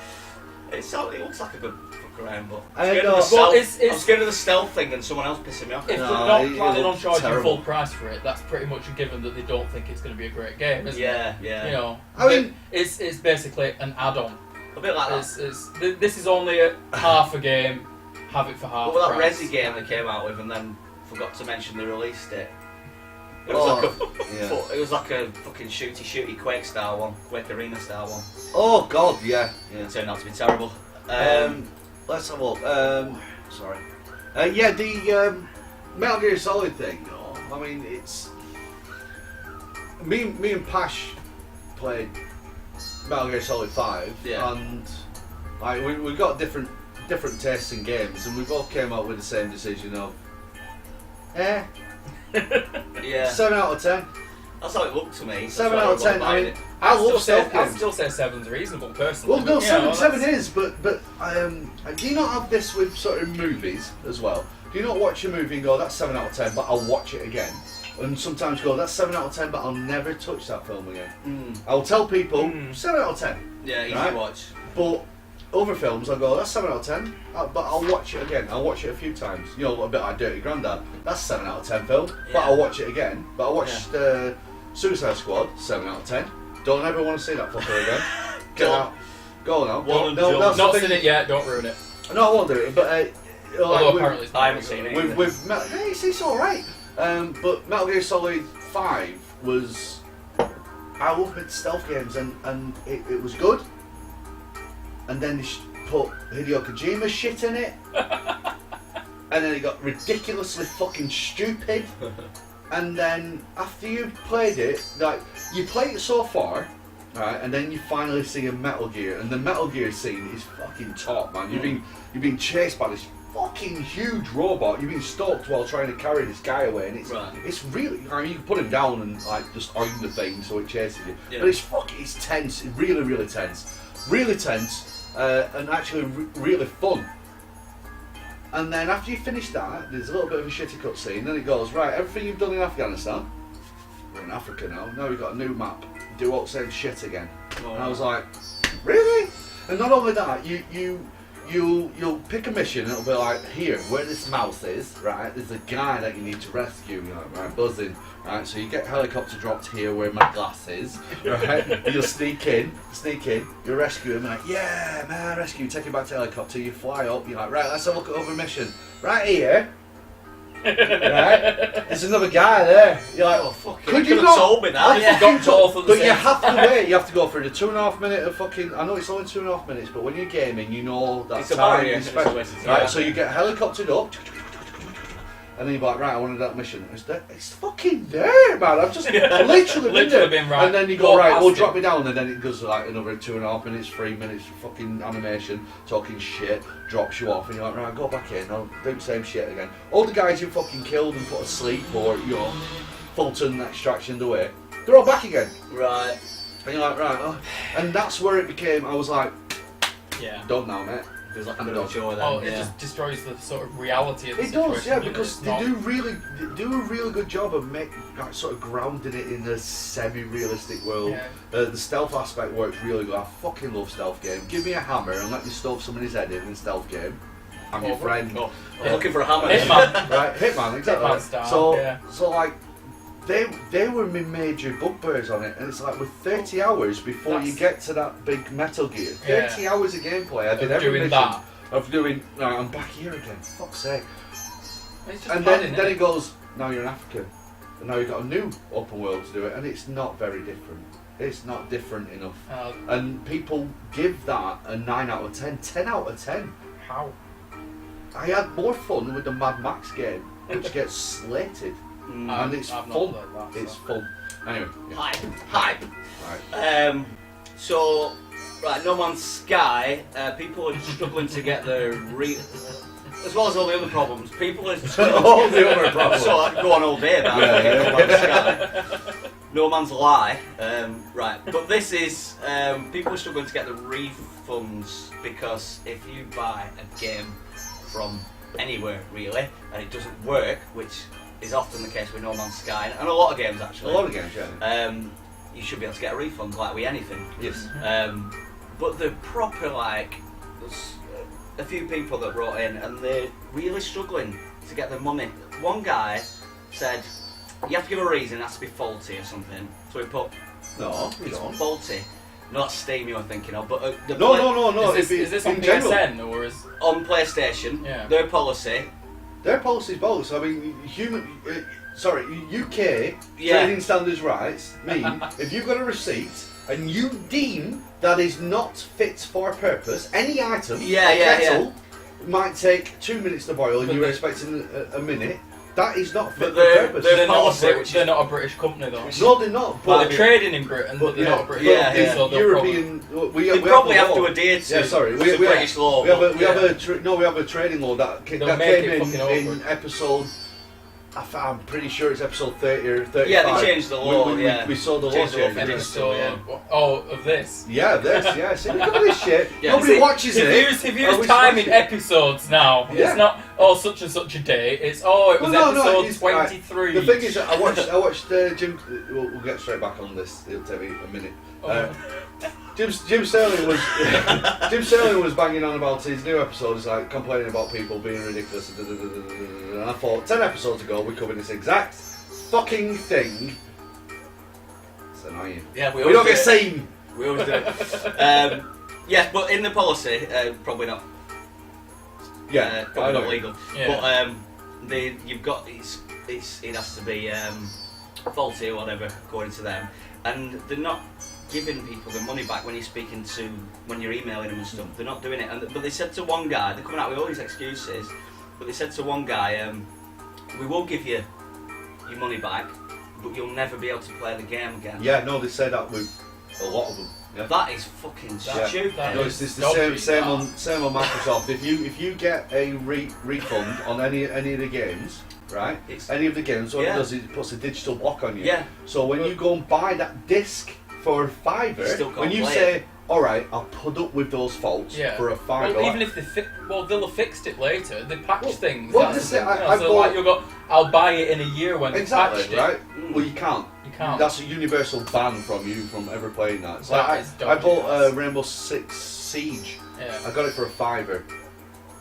S2: It looks like a good fuck around, but
S1: I
S2: I'm scared,
S1: know.
S2: of the stealth.
S3: Well, it's-
S2: I'm scared of the stealth thing and someone else pissing me off.
S3: if
S1: No,
S3: they're not
S1: it
S3: planning on
S1: looks
S3: charging
S1: terrible.
S3: full price for it, that's pretty much a given that they don't think it's going to be a great game, isn't it?
S2: Yeah.
S3: You know,
S1: I mean-
S3: it's basically an add-on.
S2: A bit like that.
S3: This is only a half a game. Have it for half.
S2: What about that
S3: price.
S2: Resi game they came out with and then forgot to mention they released it? It was,
S1: Oh,
S2: like it was like a fucking shooty Quake style one, Quake Arena style one.
S1: Oh God, yeah.
S2: It turned out to be terrible.
S1: Let's have a look. Sorry. Yeah, the Metal Gear Solid thing. I mean, it's me and Pash played Metal Gear Solid 5,
S2: Yeah.
S1: and we got different tastes in games, and we both came up with the same decision of,
S2: Yeah,
S1: 7 out of 10.
S2: that's how it looked to me. That's
S1: 7
S2: why
S1: out of
S2: wasn't
S1: 10. I
S2: buying
S1: mean,
S2: it.
S1: I love stealth
S3: I'd
S1: games.
S3: still say 7's reasonable, personally.
S1: Well, no,
S3: You know,
S1: seven
S3: that's-
S1: is, but do you not have this with sort of movies as well? Do you not watch a movie and go, that's 7 out of 10, but I'll watch it again? And sometimes go, that's 7 out of 10, but I'll never touch that film again. I'll tell people, 7 out of 10.
S2: Yeah, easy
S1: Right.
S2: watch.
S1: But other films, I'll go, that's 7 out of 10, but I'll watch it again. I'll watch it a few times. You know, a bit like Dirty Grandad. That's 7 out of 10 film, but
S2: Yeah.
S1: I'll watch it again. But I watched Suicide Squad, 7 out of 10. Don't ever want to see that fucker again. Get
S2: Don't.
S1: out. Go now.
S2: One and
S1: No,
S2: done.
S1: that's the
S3: Not
S1: thing.
S3: seen it yet. Don't ruin it.
S1: No, I won't do it. But
S3: Although
S1: with-
S3: apparently it's not
S2: I haven't
S3: very
S2: seen
S3: good.
S2: it.
S1: with Metal, it's all right. But Metal Gear Solid 5 was. I love mid stealth games, and it was good. And then they put Hideo Kojima shit in it, and then it got ridiculously fucking stupid. And then after you've played it, like you play it so far, right, and then you finally see a Metal Gear, and the Metal Gear scene is fucking top, man. You've been chased by this fucking huge robot. You've been stalked while trying to carry this guy away, and it's really. I mean, you can put him down and like just oin the thing so it chases you,
S2: Yeah.
S1: but it's tense. It's really tense, and actually really fun. And then after you finish that, there's a little bit of a shitty cutscene. Then it goes, right, everything you've done in Afghanistan, we're in Africa now. Now we've got a new map. Do all the same shit again. And I was like, really? And not only that, you'll pick a mission and it'll be like, here, where this mouse is, right, there's a guy that you need to rescue. You're like, right, buzzing. Right, so you get helicopter dropped here where my glass is, right? You'll sneak in, you rescue him, like, yeah, man, rescue, take him back to helicopter, you fly up, you're like, right, let's have a look at other mission. Right here, right, there's another guy there. You're like,
S2: Oh, fuck it.
S1: could you
S2: Could've
S1: not?
S2: told me that.
S1: I
S2: Yeah.
S1: fucking
S3: Got both at the
S1: but you
S3: same
S1: have to
S3: time.
S1: wait. You have to go through the 2.5 minute of fucking. I know it's only 2.5 minutes, but when you're gaming, you know that
S2: It's a
S1: time
S2: barrier,
S1: is
S2: it's a
S1: spent.
S2: waste of
S1: Right,
S2: time.
S1: so you get helicoptered up, and then you're like, right, I wanted that mission. It's fucking there, man. I've just literally been there.
S3: Been right.
S1: And then you go,
S3: Walk
S1: right,
S3: past
S1: well,
S3: it.
S1: drop me down, and then it goes like another 2.5 minutes, 3 minutes, fucking animation, talking shit, drops you off, and you're like, right, go back in, I'll do the same shit again. All the guys you fucking killed and put asleep, or, you know, Fulton extraction away, they're all back again.
S2: Right.
S1: And you're like, right, oh. And that's where it became, I was like,
S3: Yeah.
S1: done now, mate.
S2: Feels like a
S1: I'm
S2: bit of a
S1: done.
S2: chore then.
S3: Oh, it
S2: yeah.
S3: just destroys the sort of reality of the
S1: It
S3: situation.
S1: does, yeah,
S3: doesn't it?
S1: because
S3: It's
S1: they
S3: not-
S1: do a really good job of like, sort of grounding it in a semi-realistic world.
S3: Yeah.
S1: The stealth aspect works really good. I fucking love stealth game. Give me a hammer and let me stuff somebody's head in a stealth game. I'm your
S3: Oh,
S1: friend.
S2: Oh, I'm looking for a hammer.
S3: Hitman.
S1: Right, Hitman, exactly.
S3: Hitman style,
S1: so,
S3: yeah.
S1: so like, they were my major bugbears on it, and it's like with 30 hours before you
S3: That's-
S1: get to that big Metal Gear.
S3: Yeah.
S1: 30 hours of gameplay. I did
S3: Of
S1: every
S3: doing
S1: mission
S3: that.
S1: of doing. Right, I'm back here again. Fuck's sake.
S3: It's just
S1: And
S3: padding,
S1: then
S3: innit?
S1: it goes, now you're an African. And now you've got a new open world to do it, and it's not very different. It's not different enough. And people give that a 9 out of 10, 10 out of 10.
S3: How?
S1: I had more fun with the Mad Max game, which gets slated. And it's
S3: I've not
S1: fun.
S3: played that,
S1: It's
S3: so.
S1: fun. Anyway, yeah.
S2: Hype.
S1: Right.
S2: So, right, No Man's Sky, people are struggling to get their as well as all the other problems, people are struggling
S1: All
S2: to get
S1: the other problems.
S2: So I could go on all day about No Man's Sky. No Man's Lie. Right, but this is, people are struggling to get the refunds because if you buy a game from anywhere, really, and it doesn't work, which is often the case with No Man's Sky, and a lot of games
S1: A
S2: actually.
S1: lot of games, yeah.
S2: You should be able to get a refund like with anything.
S1: Yes.
S2: But they're proper like, there's a few people that wrote in and they're really struggling to get their money. One guy said, you have to give a reason, it has to be faulty or something. So he put,
S1: No, you
S2: it's
S1: don't.
S2: faulty. Not Steam you're thinking of, but
S1: No.
S3: Is this on
S1: in general.
S3: PSN or is?
S2: on PlayStation,
S3: Yeah.
S2: their policy,
S1: Their policy's both. I mean, UK
S2: Yeah.
S1: trading standards rights mean if you've got a receipt and you deem that is not fit for purpose, any item,
S2: Yeah,
S1: a
S2: yeah,
S1: kettle, might take 2 minutes to boil and
S3: But
S1: you're
S3: the-
S1: expecting a minute, that is not fit
S2: But
S1: for
S2: they're-
S1: purpose.
S2: they're
S3: They're not,
S2: policy,
S3: a
S2: which
S3: they're
S2: is-
S3: not a British company though.
S1: No, they're not.
S3: Well,
S1: But
S3: they're trading in Britain, but they're
S1: yeah,
S3: not a British
S2: yeah,
S3: company,
S2: yeah.
S3: so they'll
S1: European. We
S2: they
S1: have
S2: probably
S1: a
S2: have
S1: law.
S2: to adhere to
S1: Yeah, sorry.
S2: the British law.
S1: We have
S2: but,
S1: we have a trading law that
S3: They'll
S1: that
S3: make
S1: came
S3: it fucking
S1: in
S3: awkward.
S1: episode. I'm pretty sure it's episode 30 or 35.
S2: Yeah, they changed the law,
S1: We, we saw the law
S2: Changed the law
S1: change.
S2: for
S3: And
S2: this.
S3: it's so, of this.
S1: Yeah, this. Yeah, see, look at this shit.
S2: Yeah,
S1: Nobody
S2: see,
S1: watches it.
S3: If you
S1: Oh,
S3: use
S1: we
S3: timing
S1: smashed it.
S3: episodes now,
S1: Yeah.
S3: it's not such and such a day. It's it was
S1: Well,
S3: episode
S1: it's-
S3: 23.
S1: The thing is, I watched Jim. We'll get straight back on this. It'll take me a minute. Jim Sterling was banging on about his new episodes, like complaining about people being ridiculous. And I thought 10 episodes ago we covered this exact fucking thing. It's annoying.
S2: Yeah,
S1: We
S2: always
S1: don't
S2: do
S1: get
S2: it.
S1: seen.
S2: We always do it. Yes, but in the policy, probably not.
S1: Yeah, I
S2: probably
S1: know.
S2: not legal.
S3: Yeah.
S2: But you've got it has to be faulty or whatever according to them, and they're not giving people the money back when you're emailing them and stuff. They're not doing it. But they said to one guy, they're coming out with all these excuses. But they said to one guy, we will give you your money back, but you'll never be able to play the game again.
S1: Yeah, no, they say that with a lot of them. Yeah.
S2: That is fucking
S3: Yeah.
S2: stupid.
S3: That
S1: No,
S3: is
S1: it's the
S3: dodgy,
S1: same
S3: that.
S1: on Microsoft. If you get a refund on any of the games, right?
S2: It's-
S1: Any of the games, what
S2: Yeah.
S1: it does is it puts a digital block on you.
S2: Yeah.
S1: So when you go and buy that disc for
S2: You
S1: £5,
S2: still can't
S1: when you
S2: play
S1: say alright, I'll put up with those faults for a fiver.
S3: Well, even if they'll have fixed it later. They patch things.
S1: Well,
S3: that's
S1: this
S3: the thing,
S1: is, I
S3: so
S1: bought,
S3: like you'll go, I'll buy it in a year when they patched it.
S1: right? Well, you can't.
S3: You can't.
S1: That's a universal ban from you from ever playing that. So
S3: That is
S1: I
S3: dodgy,
S1: bought Rainbow Six Siege.
S3: Yeah.
S1: I got it for a fiver.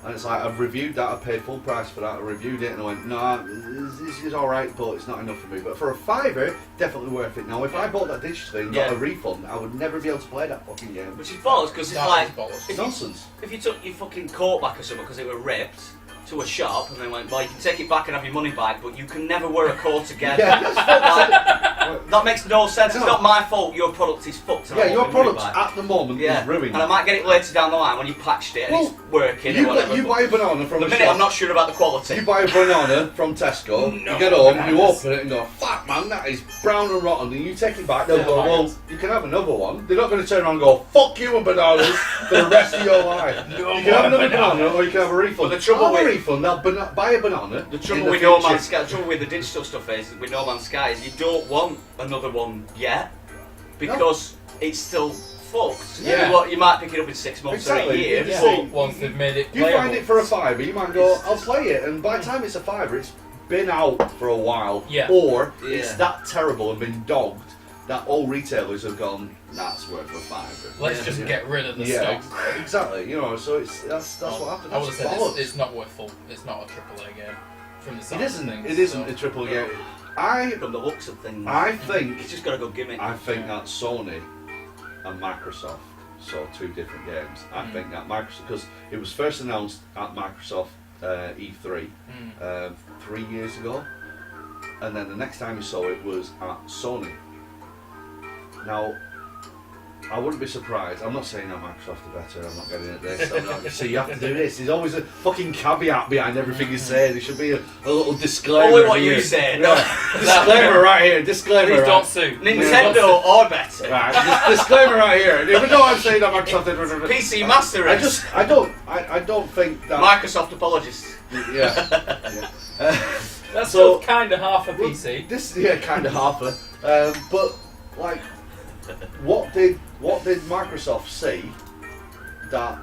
S1: And it's like, I've reviewed that, I paid full price for that, I reviewed it and I went, nah, this is alright, but it's not enough for me. But for a fiver, definitely worth it. Now, if I bought that digitally and got a refund, I would never be able to play that fucking game.
S2: Which is bollocks, because it's
S3: That
S2: like,
S3: is bollocks.
S2: if
S1: Nonsense.
S2: if you took your fucking coat back or something because they were ripped to a shop and they went, well, you can take it back and have your money back, but you can never wear a coat again.
S1: Yeah, that's fucked.
S2: That makes no sense.
S1: No.
S2: It's not my fault. Your product is fucked. And I
S1: Yeah,
S2: want
S1: your
S2: my money
S1: product
S2: back.
S1: at the moment
S2: Yeah,
S1: is ruined.
S2: and I might get it later down the line when you patched it and
S1: Well,
S2: it's working
S1: you,
S2: or whatever.
S1: you
S2: but
S1: buy a banana from
S2: the
S1: a
S2: minute
S1: shop.
S2: I'm not sure about the quality.
S1: You buy a banana from Tesco,
S3: No
S1: you get home, you
S3: bananas.
S1: open it and go, fuck man, that is brown and rotten, and you take it back, they'll
S3: Yeah,
S1: go,
S3: right.
S1: well, you can have another one. They're not going to turn around and go, fuck you and bananas for the rest of your life.
S3: No
S1: You can have
S3: more
S1: another banana
S3: bananas.
S1: or you can have a refund.
S2: But the trouble
S1: I'll have a
S2: with-
S1: refund, I'll buy a banana.
S2: The trouble
S1: in
S2: with No
S1: future.
S2: Man's Sky, the trouble with the digital stuff is, with No Man's Sky, is you don't want another one yet because it's still fucked.
S3: Yeah.
S2: You might pick it up in 6 months or a
S1: Exactly.
S2: year.
S1: Yeah.
S3: Well, once they've made it
S1: You
S3: playable.
S1: find it for a fiver, you might go, I'll play it, and by the time it's a fiver, it's been out for a while,
S3: Yeah.
S1: or it's
S2: Yeah.
S1: that terrible and been dogged that all retailers have gone, that's worth a fiver.
S3: Let's
S2: Yeah.
S3: just
S1: Yeah.
S3: get rid of the
S1: Yeah,
S3: stock.
S1: exactly. You know, so that's what happened.
S3: I would have said
S1: Bollocks.
S3: it's not worth full. It's not a AAA game from the
S1: It
S3: sound of
S1: isn't.
S3: things.
S1: It isn't
S3: so-
S1: a triple game. I
S2: From the looks of things.
S1: think
S2: It's just got to go gimmick.
S1: that Sony and Microsoft saw two different games. I think that Microsoft, because it was first announced at Microsoft E3 3 years ago, and then the next time you saw it was at Sony. Now, I wouldn't be surprised. I'm not saying that Microsoft are better. I'm not getting at this. I'm not, see, you have to do this. There's always a fucking caveat behind everything you say. There should be a little disclaimer.
S2: Only what
S1: here.
S2: you say.
S1: Yeah. Disclaimer right here. Disclaimer.
S3: Please
S1: right.
S3: don't sue.
S2: Nintendo or better.
S1: Right, disclaimer right here. Even though I'm saying that Microsoft,
S2: PC Master
S1: I
S2: Race.
S1: just, I don't think that.
S2: Microsoft apologists.
S1: Yeah.
S3: That's
S1: So-
S3: still kind of half a PC.
S1: This, kind of half a. But like, what did Microsoft see that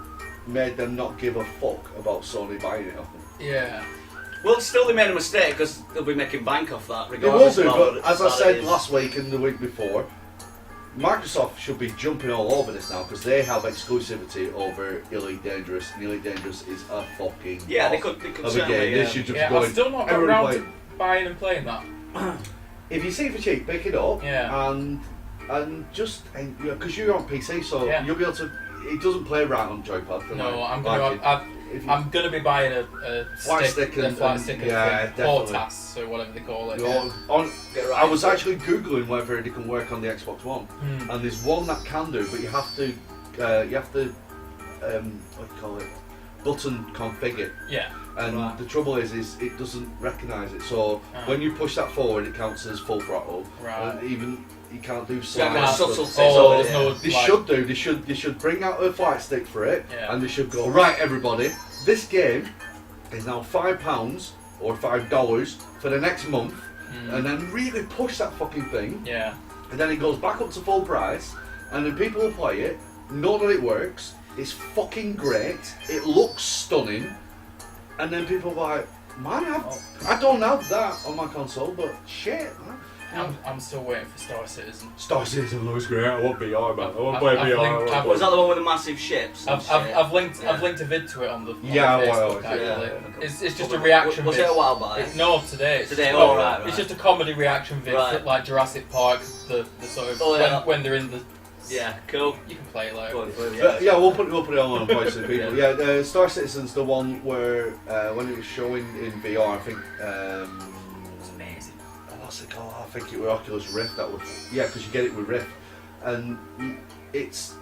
S1: made them not give a fuck about Sony buying it off them?
S3: Yeah.
S2: Well, still they made a mistake because they'll be making bank off that
S1: They will
S2: regardless.
S1: do,
S2: of
S1: but
S2: how
S1: as I
S2: bad
S1: said
S2: it is.
S1: last week and the week before, Microsoft should be jumping all over this now because they have exclusivity over Elite Dangerous, and Elite Dangerous is a fucking
S2: Yeah, they
S1: boss
S2: could
S1: of a
S2: certainly,
S1: game.
S2: yeah.
S1: They should just
S3: Yeah,
S1: go
S3: I've
S1: in,
S3: still not got
S1: everybody
S3: around
S1: play
S3: to buying and playing that.
S1: If you see it for cheap, pick it up.
S3: Yeah.
S1: And just because you're on PC, so
S3: Yeah.
S1: you'll be able to. It doesn't play right on joypad. For
S3: No,
S1: my
S3: I'm
S1: liking.
S3: gonna.
S1: If you-
S3: I'm gonna be buying a
S1: Flight
S3: stick,
S1: stick
S3: a
S1: and-
S3: flight
S1: and-
S3: stick
S1: yeah,
S3: thing, or
S1: definitely.
S3: TAS, or whatever they call it.
S1: You're on.
S2: Get right
S1: I was
S2: into it.
S1: actually googling whether it can work on the Xbox One,
S3: Hmm.
S1: and there's one that can do, but you have to what do you call it, button configure.
S3: Yeah.
S1: And
S2: Right.
S1: the trouble is it doesn't recognise it. So when you push that forward, it counts as full throttle.
S3: Right.
S1: And even you can't do
S2: Yeah,
S1: slides.
S2: no,
S1: and
S2: subtle
S1: stuff.
S2: things.
S3: Oh,
S2: Yeah.
S3: there's no.
S1: They
S3: like,
S1: should do. They should bring out a flight stick for it,
S3: Yeah.
S1: and they should go right. Everybody, this game is now £5 or $5 for the next month, and then really push that fucking thing,
S3: Yeah.
S1: and then it goes back up to full price, and then people will play it, know that it works. It's fucking great. It looks stunning, and then people are like, man, I don't have that on my console, but shit, man.
S3: I'm still waiting for Star Citizen.
S1: Star Citizen looks great. I want VR, man. I want
S3: I've-
S1: play
S3: I've
S1: VR.
S3: linked- I've-
S2: Was that the one with the massive ships? and shit?
S3: I've linked
S2: Yeah.
S3: I've linked a vid to it on the
S1: Yeah,
S3: on
S1: well,
S3: Facebook
S1: yeah,
S3: actually.
S2: yeah.
S3: It's just a reaction
S2: Was
S3: vid.
S2: it a while back?
S3: No, today. It's
S2: Today,
S3: just,
S2: oh, right,
S3: It's
S2: right.
S3: just a comedy reaction vid,
S2: Right.
S3: for, like Jurassic Park. The sort of
S2: Oh, yeah.
S3: when they're in the.
S2: Yeah, cool.
S3: You can play it later.
S2: Go on, go on,
S1: Yeah, we'll put it on voice to people.
S2: Yeah.
S1: Yeah, Star Citizen's the one where when it was showing in VR, I think.
S3: It's amazing.
S1: What's it called? I think it was Oculus Rift. That was because you get it with Rift, and it's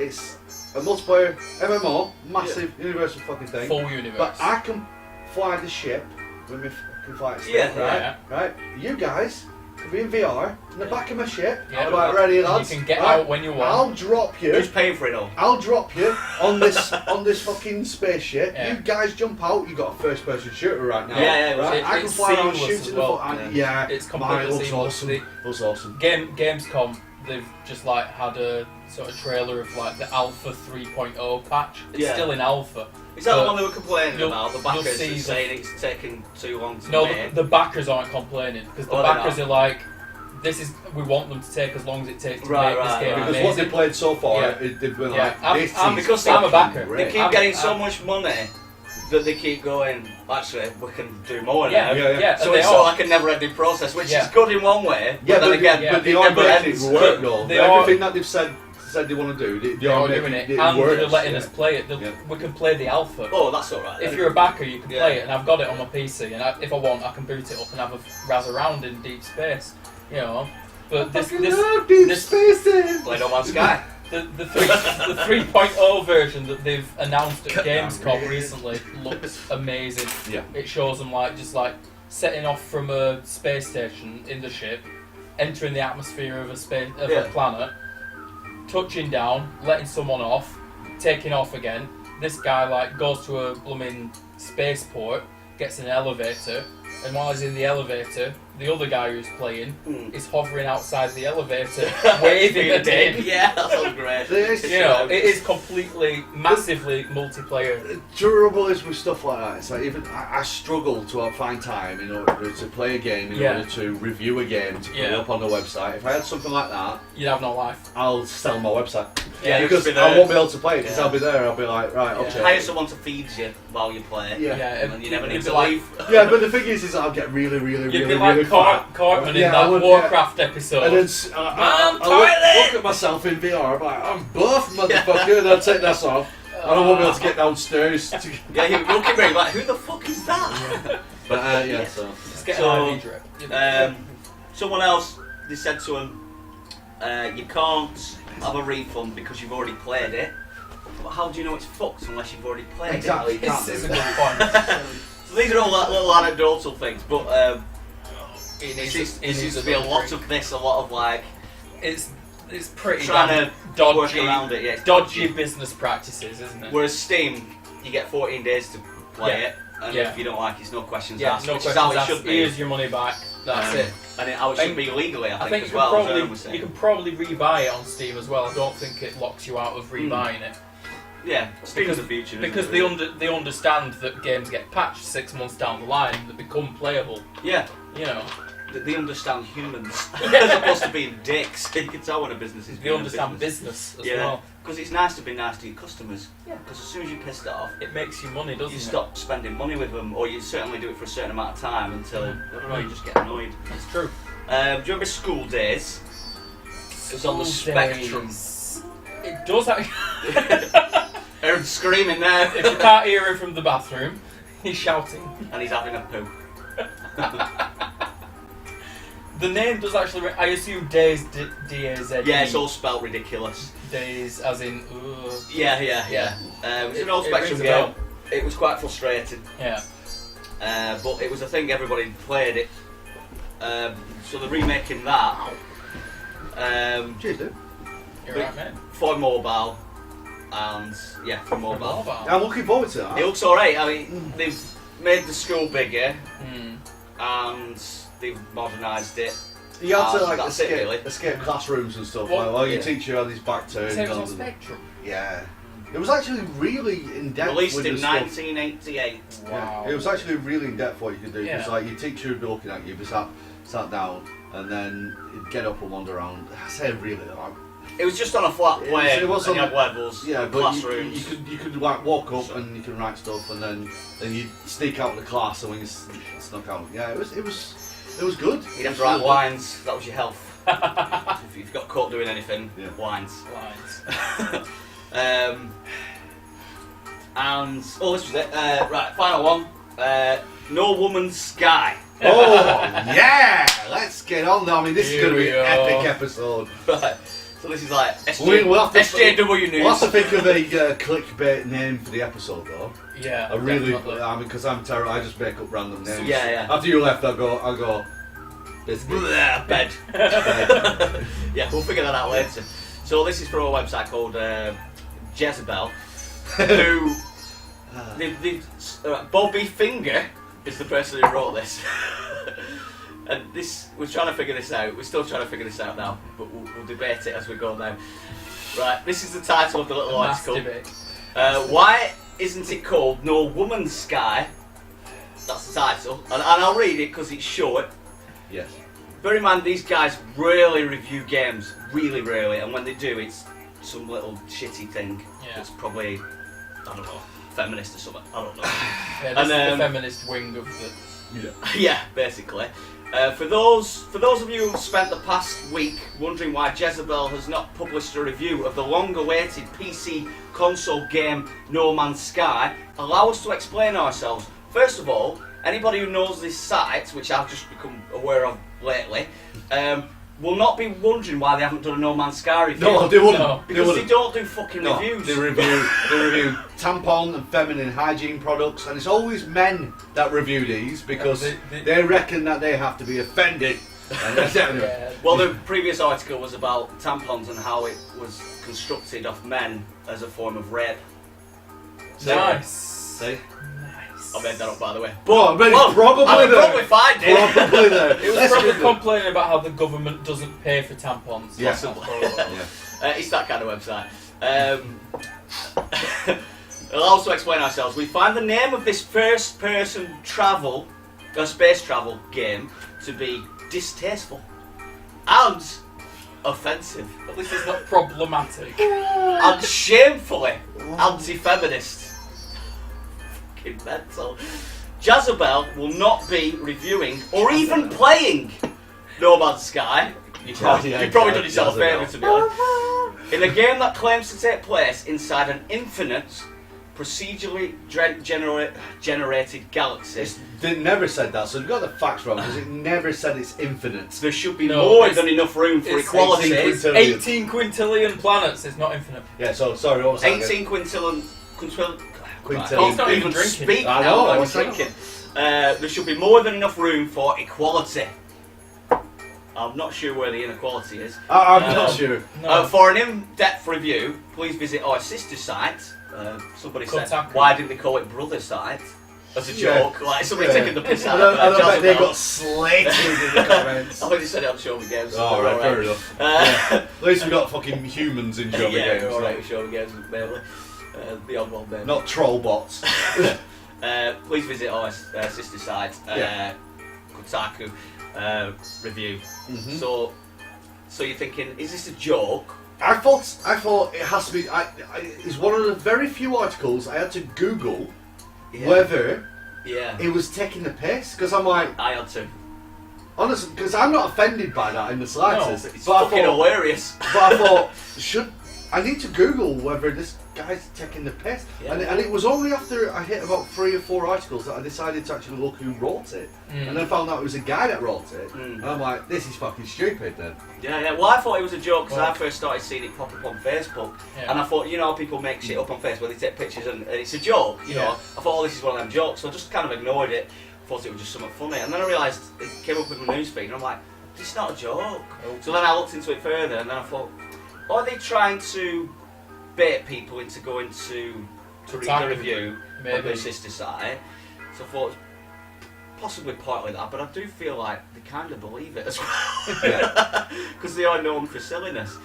S1: a multiplayer MMO, massive universal fucking thing.
S3: Full universe.
S1: But I can fly the ship with my fucking flight stick,
S2: Yeah.
S1: right?
S3: Yeah.
S1: Right. You guys can be in VR in the back of my ship.
S3: Yeah,
S1: I'm like,
S3: but
S1: ready,
S3: you
S1: lads.
S3: can get
S1: Right,
S3: out when you want.
S1: I'll drop you.
S2: Who's paying for it all?
S1: I'll drop you on this fucking spaceship.
S3: Yeah.
S1: You guys jump out. You got a first-person shooter right now.
S2: Yeah, yeah,
S1: right. I can
S3: it's
S1: fly around
S3: seamless
S1: shooting
S3: as
S1: the
S3: well.
S1: fuck.
S3: Yeah. It's
S1: Man,
S3: completely
S1: it looks
S3: seamless.
S1: awesome. It looks awesome.
S3: Gamescom they've just like had a sort of trailer of like the Alpha 3.0 patch. It's
S2: Yeah.
S3: still in Alpha.
S2: Is that the
S3: but
S2: one they were complaining
S3: you'll-
S2: about? The
S3: you'll
S2: backers
S3: see the-
S2: saying it's taking too long to
S3: No,
S2: make?
S3: the backers aren't complaining because the
S2: Oh, they're
S3: backers
S2: not?
S3: are like, we want them to take as long as it takes to
S2: Right,
S3: make this
S2: right,
S3: game
S2: right.
S1: Because
S3: amazing.
S1: what they played so far,
S3: Yeah.
S1: they've been
S3: Yeah,
S1: like,
S3: I'm-
S1: this
S3: I'm-
S1: is
S2: because
S3: I'm a
S1: fucking
S3: backer.
S2: They
S1: great.
S2: keep
S3: I'm-
S2: getting so
S3: I'm-
S2: much money that they keep going, actually, we can do more
S3: Yeah,
S2: now.
S1: yeah.
S2: So
S3: and they
S2: it's sort of
S3: are.
S2: like a never-ending process, which
S3: Yeah.
S2: is good in one way,
S1: Yeah,
S2: but then again,
S3: yeah,
S1: but they
S2: it
S1: are
S2: never
S1: making it
S2: ends.
S1: work though.
S3: They are-
S1: Everything that they've said they want to do, they
S3: They
S1: are
S3: are doing
S1: making
S3: it, and
S1: work.
S3: they're letting us play it.
S1: Yeah.
S3: We can play the Alpha.
S2: Oh, that's alright.
S3: If you're a backer, you can
S2: Yeah.
S3: play it, and I've got it on my PC. And if I want, I can boot it up and have a razz around in deep space. You know, but this
S1: spaces.
S2: Play No Man's Sky.
S3: the 3.0 version that they've announced at Gamescom recently looks amazing.
S1: Yeah.
S3: It shows them like just like setting off from a space station in the ship, entering the atmosphere of a
S2: Yeah.
S3: planet, touching down, letting someone off, taking off again. This guy like goes to a blooming spaceport, gets in an elevator, and while he's in the elevator, the other guy who's playing is hovering outside the elevator, waving at him.
S2: Yeah, that sounds great.
S1: This-
S3: You know, it is completely, massively multiplayer.
S1: Durable is with stuff like that. It's like even I struggle to find time in order to play a game, in
S3: Yeah.
S1: order to review a game, to put it
S3: Yeah.
S1: up on the website. If I had something like that,
S3: You'd have no life.
S1: I'll sell my website.
S2: Yeah,
S1: because
S2: you'll be
S1: I
S2: there.
S1: won't be able to play it because
S2: Yeah.
S1: I'll be there. I'll be like, right,
S3: Yeah.
S1: okay.
S2: Hire someone to feed you while you play.
S1: Yeah.
S2: And then you never need
S3: you'd
S2: to
S3: be like-
S2: leave.
S1: Yeah, but the thing is I'll get really,
S3: You'd
S1: really
S3: be like
S1: fat.
S3: Cartman
S1: Yeah,
S3: in
S1: I
S3: that
S1: would,
S3: Warcraft episode.
S1: And then
S3: Man,
S1: I'll look
S3: toilet!
S1: at myself in VR, I'm like, I'm buff, motherfucker, and I'll take this off. I won't be able to get downstairs.
S2: Yeah, you look at me like, who the fuck is that?
S1: But yeah, so.
S3: Just get
S2: So,
S3: an IV drip. You know.
S2: Someone else, they said to him, you can't have a refund because you've already played it. But how do you know it's fucked unless you've already played
S1: Exactly.
S2: it?
S3: This is a good point.
S2: So these are all like little anecdotal things, but
S3: It
S2: there
S3: needs
S2: seems to be a lot of this, a lot of like
S3: It's pretty
S2: trying
S3: damn
S2: to
S3: dodgy,
S2: work around it. Yeah, it's
S3: dodgy business practices, isn't it?
S2: Whereas Steam, you get 14 days to play
S3: Yeah.
S2: it, and
S3: Yeah.
S2: if you don't like it, it's no questions
S3: Yeah,
S2: asked,
S3: no
S2: which
S3: questions
S2: is how it
S3: asked.
S2: should be.
S3: Here's your money back. That's it.
S2: And how it should be legally, I think,
S3: you
S2: as
S3: can
S2: well. as Aaron
S3: probably
S2: was saying.
S3: you can probably rebuy it on Steam as well. I don't think it locks you out of rebuying it
S2: Yeah, Steam's the future. isn't
S3: because
S2: it?
S3: they understand that games get patched 6 months down the line that become playable.
S2: Yeah,
S3: You know,
S2: they understand humans as opposed to being dicks. You can tell when a business is
S3: they
S2: being a
S3: understand business as
S2: Yeah,
S3: well.
S2: because it's nice to be nice to your customers.
S3: Yeah.
S2: Because as soon as you piss it off,
S3: It makes you money, doesn't
S2: you
S3: it?
S2: stop spending money with them, or you certainly do it for a certain amount of time until I don't know, you just get annoyed.
S3: It's true.
S2: Do you remember School Days? It was on the
S3: School
S2: Spectrum.
S3: days. It does actually.
S2: Aaron's screaming there,
S3: If you can't hear him from the bathroom, he's shouting.
S2: and he's having a poo.
S3: The name does actually. I assume Days D-A-Z.
S2: Yeah, it's all spelt ridiculous.
S3: Days, as in.
S2: Yeah.
S3: Yeah.
S2: It was an old
S3: It
S2: Spectrum
S3: rings a
S2: game.
S3: bell.
S2: It was quite frustrating.
S3: Yeah.
S2: But it was a thing, everybody played it. So they're remaking that
S1: Cheers, dude.
S3: You're right, mate.
S2: for mobile, and yeah, for mobile.
S1: I'm looking forward to that.
S2: It looks alright. I mean, they've made the school bigger
S3: Hmm.
S2: and they've modernised it.
S1: You had to like
S2: That's it, really.
S1: escape classrooms and stuff.
S3: What?
S1: Like, while your
S2: Yeah.
S1: teacher had his back turned.
S3: So it was on
S1: and-
S3: Spectrum.
S1: Yeah. It was actually really in depth.
S2: Released
S1: with
S2: in
S1: the stuff.
S2: 1988.
S3: Wow.
S1: Yeah. It was actually really in depth what you could do. Because
S3: Yeah.
S1: like your teacher would be looking at you, be sat down, and then he'd get up and wander around. I say really like.
S2: It was just on a flat
S1: It was-
S2: plane.
S1: it was
S2: and you
S1: on
S2: had levels,
S1: Yeah, but
S2: classrooms.
S1: you could like walk up and you can write stuff, and then you sneak out of the class, and when you snuck out, yeah, it was good.
S2: You'd have to write wines. That was your health. If you got caught doing anything,
S1: Yeah.
S2: wines.
S3: Lines.
S2: And this was it. Right, final one. No Woman's Sky.
S1: Oh yeah, let's get on there. I mean, this is
S3: Here
S1: going to be
S3: we
S1: an
S3: go.
S1: epic episode.
S2: Right. So this is like
S1: We'll have to-
S2: SJW News.
S1: We'll have to think of a clickbait name for the episode, though.
S3: Yeah.
S1: I really,
S3: definitely.
S1: I mean, because I'm terrible. I just make up random names.
S2: Yeah.
S1: After you left, I'll go. Biscuit.
S2: Blah, bed. Yeah, we'll figure that out later. So this is from a website called Jezebel, who Bobby Finger is the person who wrote this. And this, we're trying to figure this out. We're still trying to figure this out now, but we'll debate it as we go now. Right, this is the title of the little article.
S3: Debate.
S2: Why isn't it called No Woman's Sky? That's the title, and I'll read it because it's short.
S1: Yes.
S2: Bear in mind, these guys rarely review games, really rarely, and when they do, it's some little shitty thing that's probably, I don't know, feminist or something. I don't know.
S3: Yeah, this is the feminist wing of the.
S2: Yeah, basically. For those of you who've spent the past week wondering why Jezebel has not published a review of the long-awaited PC console game No Man's Sky, allow us to explain ourselves. First of all, anybody who knows this site, which I've just become aware of lately, will not be wondering why they haven't done a No Man's Sky review.
S1: No, they wouldn't.
S3: No.
S2: Because they don't do fucking reviews.
S1: They review tampon and feminine hygiene products, and it's always men that review these because they reckon that they have to be offended.
S2: Well, the previous article was about tampons and how it was constructed of men as a form of rape.
S3: Nice.
S1: See?
S2: I made that up, by the way.
S1: But it's probably
S2: I would
S1: there.
S2: probably find it.
S1: Probably there.
S3: It was probably complaining about how the government doesn't pay for tampons.
S1: Yeah.
S3: Possibly.
S2: It's that kind of website. I'll also explain ourselves. We find the name of this first-person space travel game to be distasteful and offensive.
S3: At least it's not problematic.
S2: And shamefully anti-feminist. Fucking mental. Jezebel will not be reviewing or even playing No Man's Sky. You've probably done yourself a favour, to be honest. In a game that claims to take place inside an infinite, procedurally generated galaxy.
S1: It never said that, so you've got the facts wrong because it never said it's infinite.
S2: There should be more than enough room for equality.
S3: 18 quintillion planets. It's not infinite.
S1: Yeah, so sorry, what was that?
S2: 18 quintillion.
S3: He's not even drinking.
S2: Speak
S1: I
S2: now,
S1: know,
S2: I'm
S1: I was
S2: drinking. There should be more than enough room for equality. I'm not sure where the inequality is.
S1: I'm not sure.
S3: No.
S2: For an in-depth review, please visit our sister site. Somebody said,
S3: Kotaku.
S2: why didn't they call it brother site? As a joke, like somebody taking the piss out
S1: I
S2: of it.
S1: bet they got slated in the comments.
S2: I think they said it on Show Me Games.
S1: Oh, right, fair enough. At least we got fucking humans in Show Me
S2: yeah,
S1: Games.
S2: we're alright with Show Me Games, mainly. The odd one, maybe.
S1: Not troll bots.
S2: Please visit our sister site, Kotaku review.
S1: Mm-hmm.
S2: So you're thinking, is this a joke?
S1: I thought it has to be. It's one of the very few articles I had to Google whether it was taking the piss, because I'm like,
S2: I had to.
S1: honestly, because I'm not offended by that in the slightest.
S2: It's
S1: but
S2: fucking hilarious.
S1: But I thought, I need to Google whether this guy's taking the piss.
S2: Yeah.
S1: And it was only after I hit about 3 or 4 articles that I decided to actually look who wrote it. And then found out it was a guy that wrote it. And I'm like, this is fucking stupid then.
S2: Yeah. Well, I thought it was a joke because I first started seeing it pop up on Facebook.
S3: Yeah.
S2: And I thought, people make shit up on Facebook, they take pictures and it's a joke, you know. I thought, this is one of them jokes. So I just kind of ignored it, thought it was just something funny. And then I realised it came up with my newsfeed and I'm like, this is not a joke. So then I looked into it further and then I thought, are they trying to bait people into going to read the review on their sister site? So I thought, possibly partly that, but I do feel like they kind of believe it as well. Because they are known for silliness.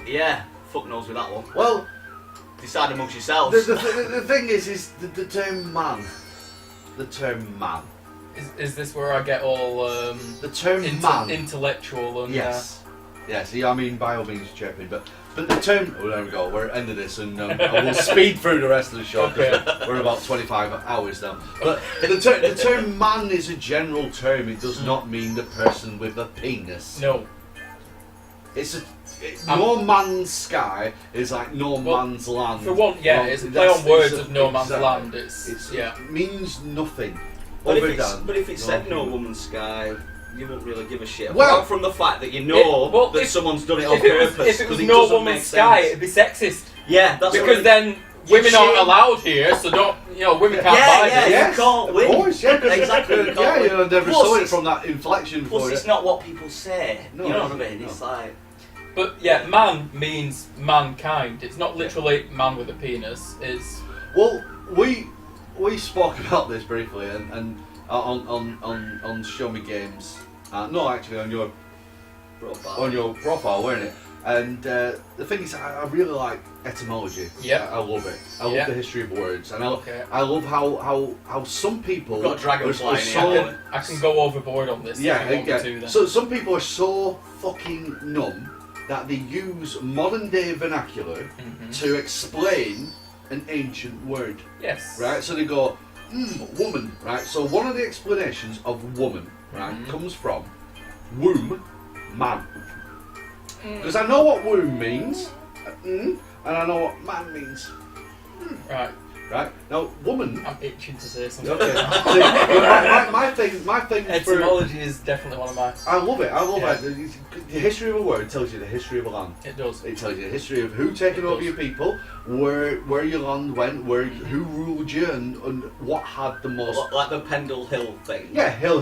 S2: Yeah, fuck knows with that one.
S1: Well,
S2: decide amongst yourselves.
S1: The thing is the term man. The term man.
S3: Is this where I get all
S1: the term man
S3: intellectual and
S1: yes. Yes, yeah, I mean, by all means, chirping, but the term. Oh, there we go. We're at the end of this, and we'll speed through the rest of the show.
S3: Okay.
S1: We're about 25 hours now. But the term man is a general term. It does not mean the person with a penis.
S3: No.
S1: It's no man's sky is like no man's land.
S3: For one, it's a play on words of no man's land. It means
S1: nothing.
S2: But if it said no woman's sky, you wouldn't really give a shit.
S1: Well,
S2: apart from the fact that that someone's done it on purpose.
S3: If it was no woman's sky, it'd be sexist.
S2: Yeah, that's
S3: because then women aren't allowed here, so women can't buy this.
S1: Yeah,
S2: you can't win.
S1: Of course, yeah,
S2: exactly.
S1: You never saw it from that inflection.
S2: Plus, it's not what people say.
S1: No,
S2: you know what I mean?
S1: No.
S2: It's like.
S3: But yeah, man means mankind. It's not literally man with a penis. It's
S1: well, we spoke about this briefly, and on Show Me Games. No, actually, on your
S2: Profile.
S1: profile, weren't it? And the thing is, I really like etymology.
S3: Yeah.
S1: I love it. I love the history of words, and I love how some people
S2: We've got a dragonfly
S1: are
S2: in
S1: so
S2: here.
S3: I can go overboard on this.
S1: yeah,
S3: if you want me to, then.
S1: So some people are so fucking numb that they use modern day vernacular to explain an ancient word.
S3: Yes.
S1: Right? So they go, woman, right? So one of the explanations of woman, right, comes from womb, man. Because I know what womb means, and I know what man means.
S3: Right.
S1: Right? Now, woman.
S3: I'm itching to say something.
S1: Okay. See, my thing for,
S3: Etymology is definitely one of my.
S1: I love it. I love
S3: Yeah.
S1: it. The history of a word tells you the history of a land.
S3: It does.
S1: It tells you the history of who taken over your people, where your land went, who ruled you, and what had the most.
S2: Like the Pendle Hill thing.
S1: Yeah, hill,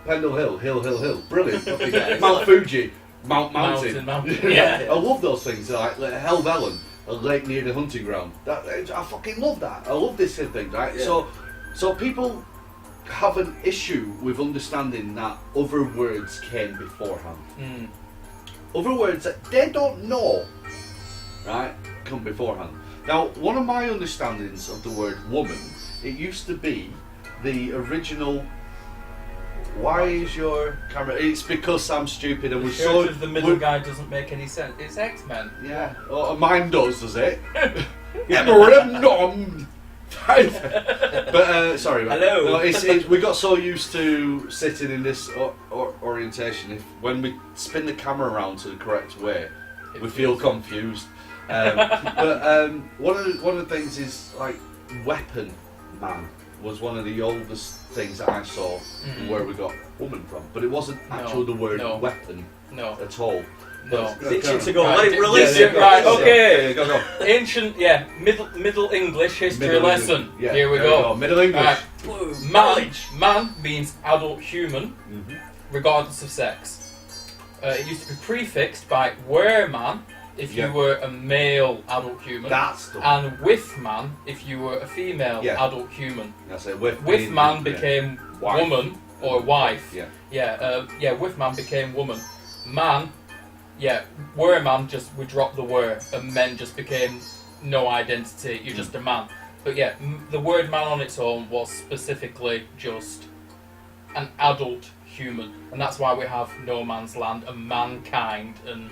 S1: Pendle Hill, brilliant. Okay. Mount Fuji, Mountain.
S3: Yeah.
S1: I love those things like Helvellyn, a lake near the hunting ground. I fucking love that. I love this sort of thing, right?
S2: Yeah.
S1: So people have an issue with understanding that other words came beforehand. Other words that they don't know, right, come beforehand. Now, one of my understandings of the word woman, it used to be the original. Why is your camera? It's because I'm stupid and
S3: The
S1: was
S3: shirt
S1: so.
S3: of the middle guy doesn't make any sense. It's X-Men.
S1: Yeah, mine does it? Nom. But sorry, man.
S2: Hello.
S1: No, we got so used to sitting in this orientation. When we spin the camera around to the correct way, we feel confused. But one of the things is like weapon man was one of the oldest things that I saw where we got woman from, but it wasn't actually the word weapon at all.
S3: No.
S2: Itching to go.
S3: Right,
S2: Let it release
S3: yeah,
S2: it.
S3: right,
S1: So,
S3: okay.
S1: go.
S3: Ancient, Middle English history
S1: Middle
S3: lesson.
S1: English. Yeah,
S3: Here we
S1: there
S3: go.
S1: Middle English.
S3: Right. Man means adult human, regardless of sex. It used to be prefixed by were man if you were a male adult human,
S1: That's the
S3: and with man if you were a female
S1: Yeah.
S3: adult human.
S1: That's it. With
S3: Man became
S1: Wife.
S3: woman or wife.
S1: Yeah.
S3: With man became woman. Man, were man we dropped the were, and men just became no identity. You're just a man. But the word man on its own was specifically just an adult human, and that's why we have no man's land and mankind and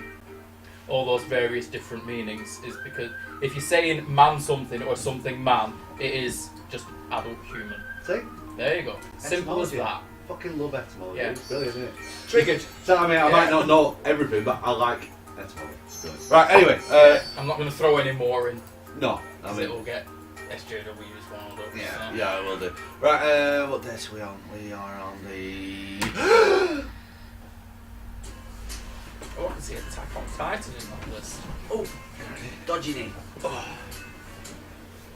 S3: all those various different meanings. Is because if you're saying man something or something man, it is just adult human.
S1: See?
S3: There you go. Simple as
S1: Etymology.
S3: that.
S1: Fucking love etymology.
S3: Yeah.
S1: It's brilliant, isn't it?
S3: Triggered.
S1: So I mean, I might not know everything, but I like etymology. It's brilliant. Right. Anyway.
S3: I'm not going to throw any more in.
S1: No. I
S3: Because
S1: mean.
S3: it'll get SJW's wound up.
S1: Yeah.
S3: So.
S1: Yeah, I will do. Right. What date are we on? We are on the.
S3: Oh, I can see Attack on Titan in that list.
S2: Oh, dodgy knee.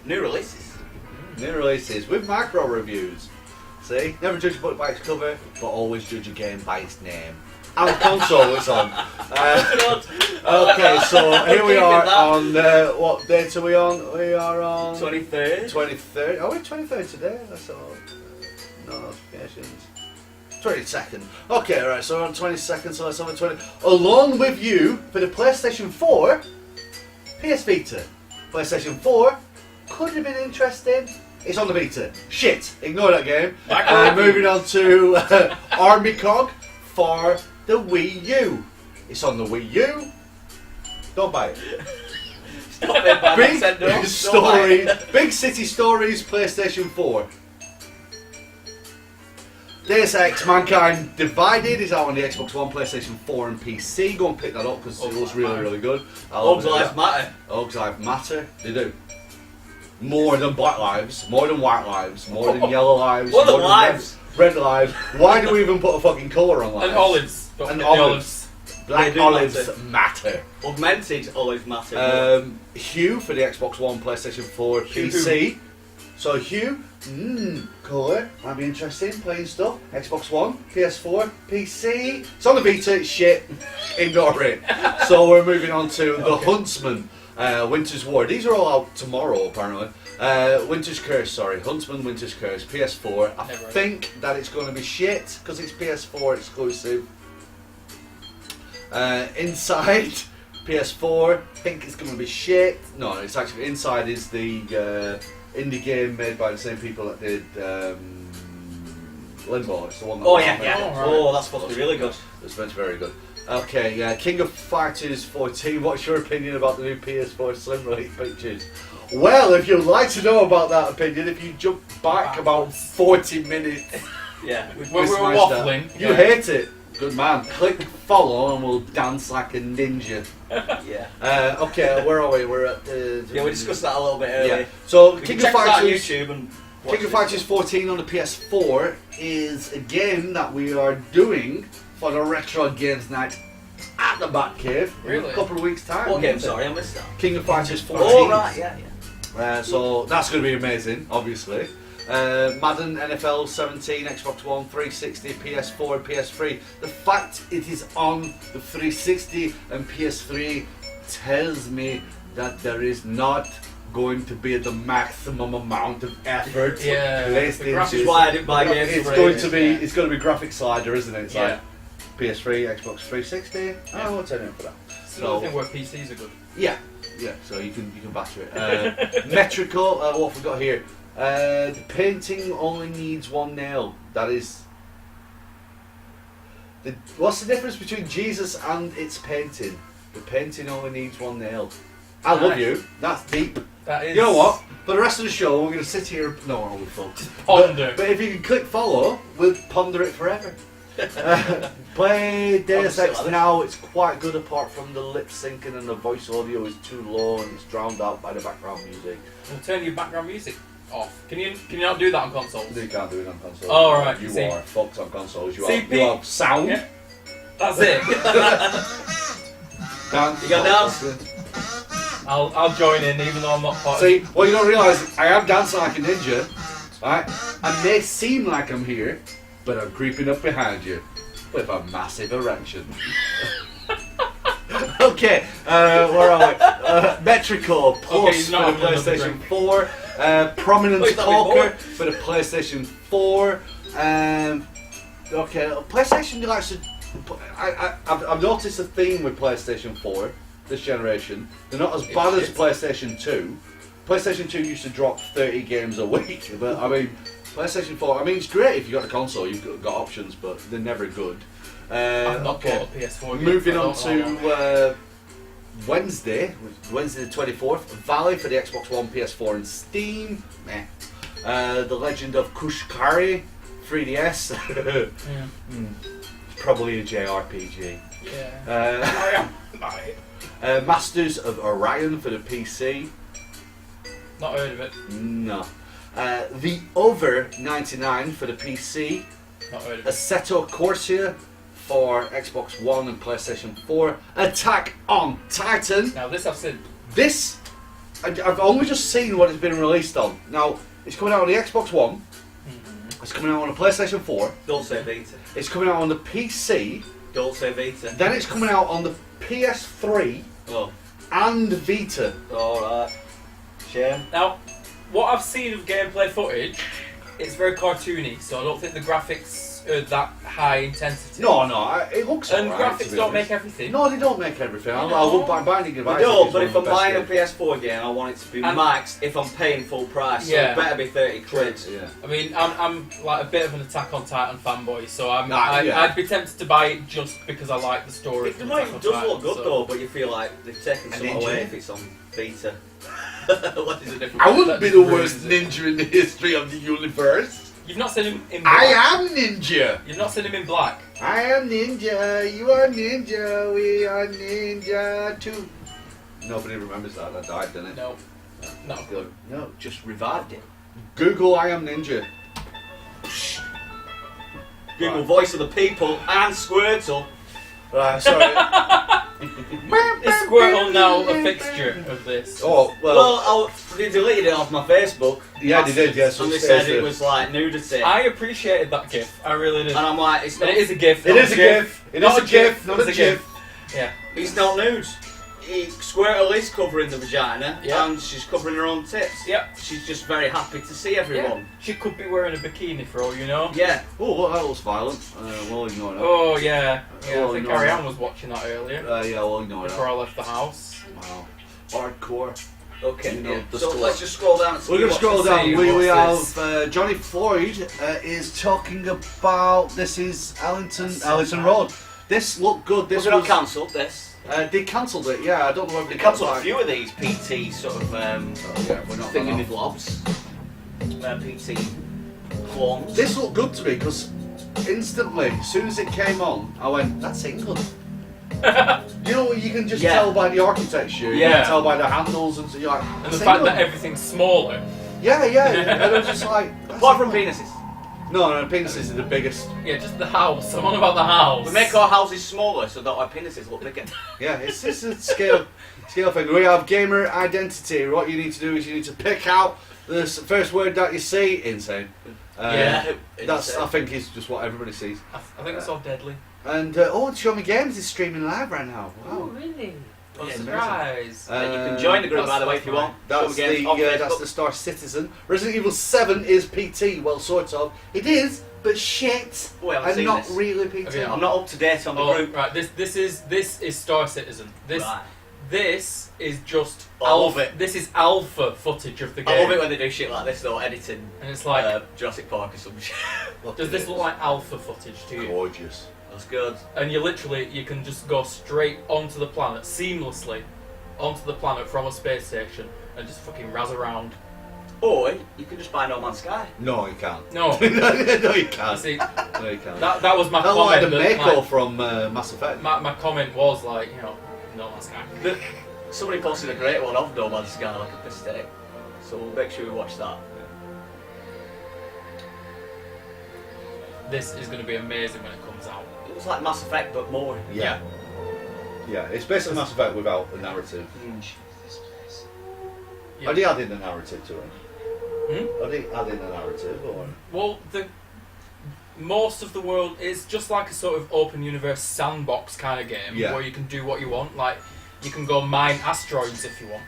S2: New releases.
S1: New releases with macro reviews. See? Never judge a book by its cover, but always judge a game by its name. And console it's on. Okay, so here we are on, what date are we on? We are on...
S2: 23rd.
S1: 23rd. Oh, we're 23rd today? That's all. No notifications. 22nd. Okay, right, so we're on 22nd, so let's have a 20... Along with you for the PlayStation 4, PS Vita. PlayStation 4 could have been interesting. It's on the Vita. Shit, ignore that game. Moving on to Army Cog for the Wii U. It's on the Wii U. Don't buy it.
S2: Stop it, man.
S1: Big
S2: Said no.
S1: Stories, Big City Stories, PlayStation 4. Deus Ex Mankind Divided is out on the Xbox One, PlayStation 4 and PC. Go and pick that up because it looks really, really good.
S2: Hugs lives matter.
S1: Hugs lives matter. They do. More than black lives, more than white lives, more than yellow lives,
S2: More than
S1: than
S2: lives.
S1: red lives. Why do we even put a fucking colour on lives?
S3: And olives. Don't
S1: And
S3: forget the
S1: olives. Black
S2: They do
S1: olives matter.
S2: Augmented always matter.
S1: Hue for the Xbox One, PlayStation 4, PC. So Hue, colour, might be interesting, playing stuff. Xbox One, PS4, PC. It's on the Vita, it's shit. Ignore it. So we're moving on to The Huntsman. Winter's War. These are all out tomorrow, apparently. Winter's Curse, sorry. Huntsman Winter's Curse, PS4. I think that it's going to be shit because it's PS4 exclusive. Inside, PS4. I think it's going to be shit. No, it's actually Inside is the indie game made by the same people that did Limbo. It's the one that.
S2: Oh yeah, yeah.
S3: Oh, right.
S2: Oh, that's supposed to be really good.
S1: It's meant to be very good. Okay, King of Fighters 14. What's your opinion about the new PS4 Slim Rate pictures? Well, if you'd like to know about that opinion, if you jump back about 40 minutes,
S2: Yeah.
S3: We're
S1: smashed
S3: waffling.
S1: that. You hate it. Good man. Click follow and we'll dance like a ninja.
S2: Yeah.
S1: Okay, where are we? We're at.
S2: Yeah, we discussed that a little bit earlier.
S1: Yeah. So
S2: We
S1: King
S2: can
S1: of
S2: check us out on
S1: Fighters.
S2: YouTube and watch
S1: King of
S2: it.
S1: Fighters 14 on the PS4 is a game that we are doing for the Retro Games Night at the Batcave in
S3: Really?
S1: a couple of weeks' time.
S2: What game? Sorry, I missed that.
S1: King of Fighters 14.
S2: Oh right, yeah, yeah.
S1: So that's going to be amazing, obviously. Madden NFL 17, Xbox One, 360, PS4 and PS3. The fact it is on the 360 and PS3 tells me that there is not going to be the maximum amount of effort
S3: Yeah,
S1: placed
S3: the
S1: into
S2: That's
S3: graphics-
S1: it.
S2: why I didn't buy games.
S1: It's
S2: for
S1: going
S2: ages.
S1: to be it's going to be graphic slider, isn't it? It's
S3: Yeah.
S1: like PS3, Xbox 360. Oh, what's in it for that?
S3: It's another thing where PCs are good.
S1: Yeah, yeah. So you can batter it. Metrical. What have we got here? The painting only needs one nail. That is. What's the difference between Jesus and its painting? The painting only needs one nail. I love
S3: Nice.
S1: you. That's deep.
S3: That is.
S1: You know what? For the rest of the show, we're going to sit here. No, we're full.
S3: Ponder.
S1: But if you can click follow, we'll ponder it forever. Play Deus
S2: Obviously,
S1: Ex
S2: like
S1: now. It's quite good apart from the lip syncing and the voice audio is too low and it's drowned out by the background music.
S3: We'll turn your background music off. Can you not do that on consoles?
S1: You can't do it on consoles.
S3: Oh, right,
S1: You
S3: see.
S1: are fucked on consoles. You
S3: See,
S1: are. You are sound.
S3: Yeah. That's it.
S1: Dance.
S2: You got dance?
S3: I'll join in even though I'm not part
S1: See, what you don't realise, I am dancing like a ninja. Right? I may seem like I'm here, but I'm creeping up behind you with a massive erection. Okay, where are we? Metrical Plus
S3: he's
S1: for
S3: not
S1: the
S3: having another
S1: PlayStation
S3: drink.
S1: 4. Prominence
S2: Wait, that'd be
S1: Talker
S2: more.
S1: for the PlayStation 4. Okay, PlayStation likes to. I've noticed a theme with PlayStation 4 this generation. They're not as bad as
S3: shit.
S1: PlayStation 2. PlayStation 2 used to drop 30 games a week, but I mean, PlayStation 4. I mean, it's great if you got a console, you've got options, but they're never good.
S3: I've not
S1: Okay.
S3: bought a PS4 game,
S1: Moving
S3: so I
S1: on
S3: don't know.
S1: to Wednesday the 24th, Valley for the Xbox One, PS4 and Steam. Meh. The Legend of Kushkari, 3DS.
S3: Yeah.
S1: Probably a JRPG.
S3: Yeah.
S1: Masters of Orion for the PC.
S3: Not heard of it.
S1: No. The Over 99 for the PC.
S3: Not heard of it.
S1: Assetto Corsia for Xbox One and PlayStation 4. Attack on Titan.
S3: Now this I've seen.
S1: This, I've only just seen what it's been released on. Now, it's coming out on the Xbox One. It's coming out on the PlayStation 4.
S2: Don't say Vita.
S1: It's coming out on the PC.
S2: Don't say Vita.
S1: Then it's coming out on the PS3
S2: Oh,
S1: and Vita.
S2: alright. Shame.
S3: Now, what I've seen of gameplay footage, it's very cartoony, so I don't think the graphics are that high intensity.
S1: No, it looks
S3: And
S1: alright,
S3: graphics
S1: to be
S3: don't
S1: honest.
S3: make everything.
S1: No, they don't make everything. I
S3: No.
S1: wouldn't buy binding
S2: They
S1: devices.
S2: don't,
S1: is
S2: but
S1: one
S2: if
S1: of
S2: I'm
S1: the best
S2: buying a
S1: games.
S2: PS4 game, I want it to be
S3: And-
S2: maxed if I'm paying full price. So
S3: Yeah.
S2: it better be 30 quid.
S1: Yeah.
S3: I mean, I'm like a bit of an Attack on Titan fanboy, so
S1: yeah.
S3: I'd be tempted to buy it just because I like the story.
S2: It
S3: from
S2: might
S3: Attack on
S2: does
S3: Titan,
S2: look good
S3: so-
S2: though, but you feel like they've taken
S1: A
S2: something
S1: ninja.
S2: away if it's on Vita. What is it?
S3: different-
S1: I wouldn't
S3: that
S1: be the
S3: ruins
S1: worst
S3: it.
S1: ninja in the history of the universe.
S3: You've not seen him in black.
S1: I am ninja.
S3: You've not seen him in black.
S1: I am ninja. You are ninja. We are ninja too. Nobody remembers that. That died, didn't it?
S3: No, not good.
S1: No.
S2: Just revived it.
S1: Google I am ninja.
S2: Google
S1: Right.
S2: Voice of the People and Squirtle.
S1: Right, sorry.
S3: Is Squirtle now a fixture of this?
S1: Oh, well.
S2: Well, they deleted it off my Facebook.
S1: Yeah, they did, yeah, so
S2: And they
S1: it
S2: said
S1: stays
S2: it
S1: there.
S2: was like nudity.
S3: I appreciated that GIF. I really did.
S2: and I'm like, it's
S3: And
S2: not,
S3: it is a GIF.
S1: It
S3: not
S1: is a GIF. It
S3: Not
S1: is a GIF. Not
S3: It's
S1: a GIF.
S3: Yeah.
S2: it's not nude. Squirtle is covering the vagina,
S3: Yeah.
S2: and she's covering her own tits.
S3: Yep.
S2: She's just very happy to see
S3: Yeah.
S2: everyone.
S3: She could be wearing a bikini for all you know.
S2: Yeah.
S1: Oh, well, that looks violent. We'll ignore that.
S3: Oh yeah. Yeah.
S1: Oh,
S3: I think
S1: no,
S3: Ariane
S1: no.
S3: was watching that earlier
S1: Yeah, we'll ignore
S3: before
S1: that.
S3: I left the house.
S1: Wow. Hardcore.
S2: Okay.
S1: You know,
S2: Yeah.
S1: the
S2: So
S1: score.
S2: let's just scroll down. And see
S1: We're going to
S2: what's
S1: scroll
S2: to
S1: down.
S2: see.
S1: We
S3: What's
S1: have Johnny Floyd is talking about, this is Allington Road. This looked good. This
S2: Was it not
S1: was
S2: cancelled? This.
S1: they cancelled it. Yeah, I don't know whether
S2: They
S1: got
S2: cancelled a
S1: back.
S2: few of these PT sort of
S1: Yeah, we're not
S2: thingy
S1: gonna-
S2: with blobs. PT clones.
S1: This looked good to me because instantly, as soon as it came on, I went, "That's England." You know, you can just
S2: Yeah.
S1: tell by the architecture. You
S3: Yeah.
S1: can tell by the handles, and so you're like,
S3: And the
S1: "That's
S3: fact
S1: England."
S3: that everything's smaller.
S1: Yeah, and I was just like, "That's
S2: Apart from
S1: England."
S2: penises.
S1: No, penises are the biggest.
S3: Yeah, just the house. I'm on about the house.
S2: We make our houses smaller so that our penises look bigger.
S1: Yeah, it's just a scale thing. We have gamer identity. What you need to do is you need to pick out the first word that you see. Insane.
S2: Yeah.
S1: That's I think is just what everybody sees.
S3: I think it's all deadly.
S1: And Show Me Games is streaming live right now. Wow.
S3: really?
S2: Yeah,
S3: What a
S2: it's
S3: surprise.
S2: You can join the group, by the way, if you want.
S1: That's
S2: Show me games on
S1: that's
S2: Facebook.
S1: the Star Citizen. Resident Evil 7 is PT. Well, sort of. It is, but shit.
S2: Oh, I haven't
S1: And
S2: seen
S1: not
S2: this.
S1: really PT.
S3: Okay,
S2: I'm not up to date on the
S3: Oh,
S2: group.
S3: right. This is Star Citizen.
S2: Right.
S3: This is just
S2: I love
S3: alpha.
S2: it.
S3: This is alpha footage of the game.
S2: I love it when they do shit like this, though, editing
S3: And it's like,
S2: Jurassic Park or some shit.
S3: does this look like alpha footage to you?
S1: Gorgeous.
S2: That's good.
S3: And you can just go straight onto the planet seamlessly, onto the planet from a space station, and just fucking razz around.
S2: Or you can just buy No Man's Sky.
S1: No, you can't.
S3: No,
S1: no, you
S3: you
S1: can't.
S3: see,
S1: No, you can't.
S3: that was my
S1: Not like
S3: comment.
S1: the
S3: that,
S1: Mako
S3: like,
S1: from Mass Effect.
S3: my comment was like, you know, No Man's Sky.
S2: Somebody posted a great one of No Man's Sky, like a piss take. So we'll make sure we watch that.
S3: This is going to be amazing when it comes out.
S2: It was like Mass Effect, but more.
S1: Yeah. Yeah, it's basically Mass Effect without a narrative.
S3: Yeah.
S1: Are they adding a narrative to it?
S3: Hmm?
S1: Are they adding a narrative or?
S3: Well, most of the world is just like a sort of open universe sandbox kind of game
S1: Yeah.
S3: where you can do what you want. Like, you can go mine asteroids if you want.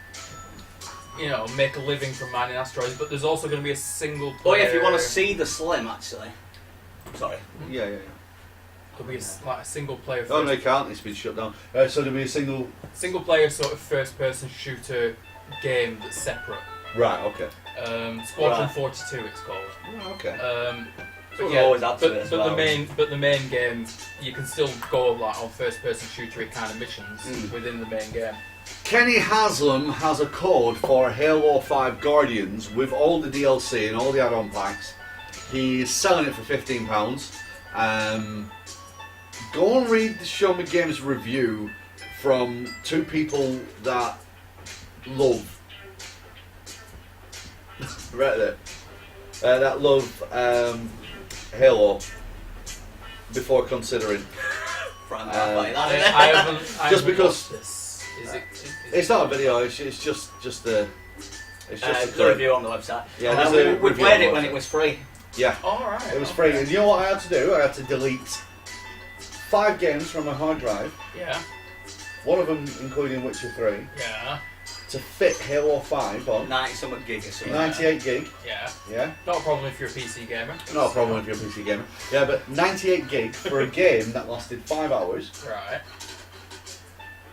S3: You know, make a living from mining asteroids. But there's also going to be a single
S2: Oh
S3: player.
S2: yeah, if you want to see the Slim, actually. Sorry.
S1: Yeah.
S3: There'll be like a single player.
S1: Oh no, you can't. It's been shut down. So there'll be a single
S3: player sort of first person shooter game that's separate.
S1: Right. Okay.
S3: Squadron
S2: Right.
S3: 42 it's called.
S1: Oh, okay.
S2: So
S3: But
S2: we'll always add to
S3: but,
S2: it as
S3: but
S2: well.
S3: the main game you can still go like on first person shootery kind of missions within the main game.
S1: Kenny Haslam has a code for Halo 5 Guardians with all the DLC and all the add-on packs. He's selling it for £15. Go and read the Show Me Games review from two people that love right there that love Halo before considering.
S2: Frank,
S3: I
S2: that,
S3: haven't
S1: Just because-
S3: watched this. Is it?
S1: It's not a video. It's just a. It's just a
S2: the
S1: clip.
S2: review on the website.
S1: Yeah, there's a
S2: we
S1: review
S2: played
S1: on
S2: it
S1: the
S2: when
S1: website.
S2: it was free.
S1: Yeah,
S3: Alright.
S1: it was free. And you know what I had to do? I had to delete 5 games from my hard drive.
S3: Yeah.
S1: One of them including Witcher 3
S3: Yeah.
S1: to fit Halo 5 on
S2: 90 something gig or something.
S1: 98 gig.
S3: Yeah.
S1: Yeah,
S3: Not a problem if you're a PC gamer.
S1: not a problem if you're a PC gamer. Yeah, but 98 gig for a game that lasted 5 hours
S3: Right.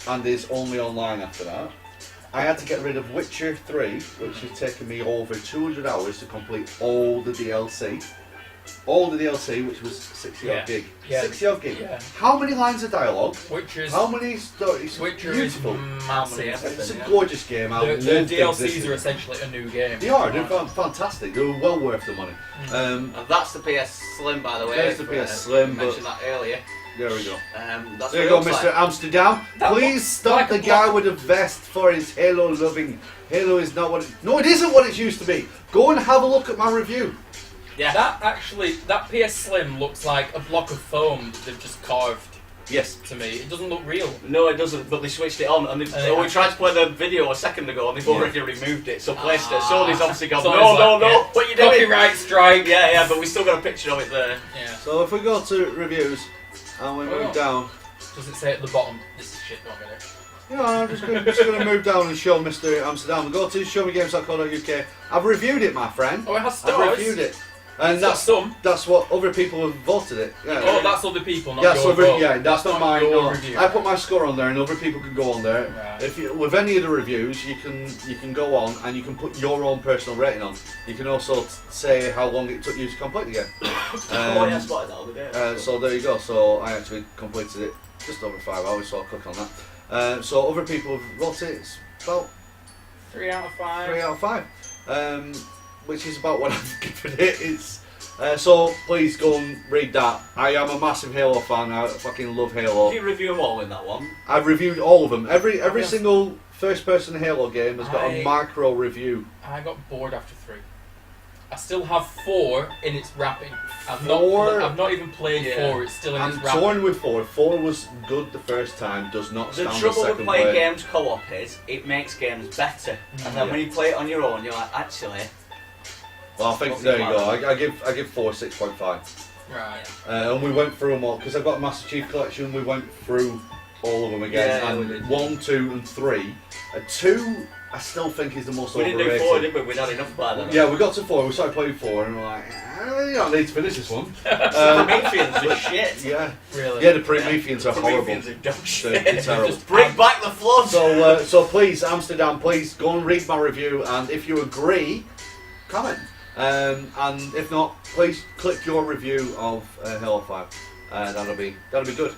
S1: and is only online after that. I had to get rid of Witcher 3, which has taken me over 200 hours to complete all the DLC. All the DLC, which was 60 odd gig.
S3: Yeah.
S1: 60 odd gig.
S3: Yeah.
S1: How many lines of dialogue?
S3: Witcher's
S1: How many stories?
S3: Witcher
S1: Beautiful.
S3: is massive.
S1: It's a
S2: Yeah.
S1: gorgeous game. I
S3: The
S1: love
S3: DLCs
S1: existing.
S3: are essentially a new game.
S1: They are. They're fantastic. They're well worth the money.
S2: And that's the PS Slim, by the way.
S1: There's the PS Slim,
S2: You
S1: but-
S2: mentioned that earlier.
S1: There we go.
S2: That's
S1: There you
S2: what
S1: go,
S2: it looks
S1: Mr.
S2: like.
S1: Amsterdam.
S3: That
S1: Please
S3: looks
S1: stop
S3: like
S1: the
S3: a
S1: guy
S3: block-
S1: with a vest for his Halo loving. Halo is not what it... No, it isn't what it used to be. Go and have a look at my review.
S2: Yeah.
S3: That PS Slim looks like a block of foam that they've just carved
S1: Yes.
S3: to me. It doesn't look real.
S2: No, it doesn't, but they switched it on. And we tried to play the video a second ago and they've already removed it. So Sony's obviously gone,
S3: Sony's
S2: no,
S3: like, yeah,
S2: what are you doing?
S3: Copyright strike.
S2: Yeah, but we still got a picture of it there.
S3: Yeah.
S1: So if we go to reviews and we move down,
S3: Does it say at the bottom, this is shit, don't get it?
S1: I'm just going to move down and show Mr. Amsterdam. Go to showmegames.co.uk. I've reviewed it, my friend.
S3: Oh, it has stars.
S1: I've reviewed it. And
S3: That's some.
S1: that's what other people have voted it. Yeah.
S3: Oh, that's other people, not
S1: That's
S3: your vote.
S1: yeah, that's not mine.
S3: your
S1: No.
S3: review.
S1: I put my score on there, and other people can go on there.
S3: Right.
S1: If you, with any of the reviews, you can go on and you can put your own personal rating on. You can also say how long it took you to complete the game.
S2: Oh, yeah, I spotted that over there.
S1: So there you go. So I actually completed it just over 5 hours. So I'll click on that. So other people have voted it. It's about
S3: 3 out of 5.
S1: 3 out of 5, which is about what I've given it. It's so please go and read that. I am a massive Halo fan. I fucking love Halo.
S2: Did you review them all in that one?
S1: I've reviewed all of them. Every
S3: Yes.
S1: single first-person Halo game has got a
S3: I-
S1: micro review.
S3: I got bored after 3. I still have 4 in its wrapping. I've
S1: Four?
S3: not even played
S2: Yeah.
S3: 4. It's still in
S1: I'm
S3: its wrapping.
S1: torn with 4. 4 was good the first time. Does not
S2: The
S1: stand the
S2: trouble with
S1: second
S2: playing
S1: play.
S2: games co-op is it makes games better, and then when you play it on your own, you're like, actually,
S1: Well, I think there you go. I give 4 6.5.
S3: Right.
S1: And we went through them all because I've got a Master Chief Collection. We went through all of them again.
S2: Yeah, we
S1: and
S2: did.
S1: 1, 2, and 3. 2, I still think is the most
S2: we didn't
S1: overrated.
S2: do 4, did we? We'd had enough by then.
S1: Yeah, we got to 4. We started playing 4, and we're like, you don't need to finish this one.
S2: Prometheans are shit.
S1: Yeah,
S3: Really?
S1: yeah. The Prometheans are horrible.
S2: Prometheans are dog
S1: They're
S2: shit.
S1: terrible.
S3: Just
S2: Bring back the flood.
S1: So please, Amsterdam, please go and read my review, and if you agree, comment. And if not, please click your review of Halo 5. That'll be good.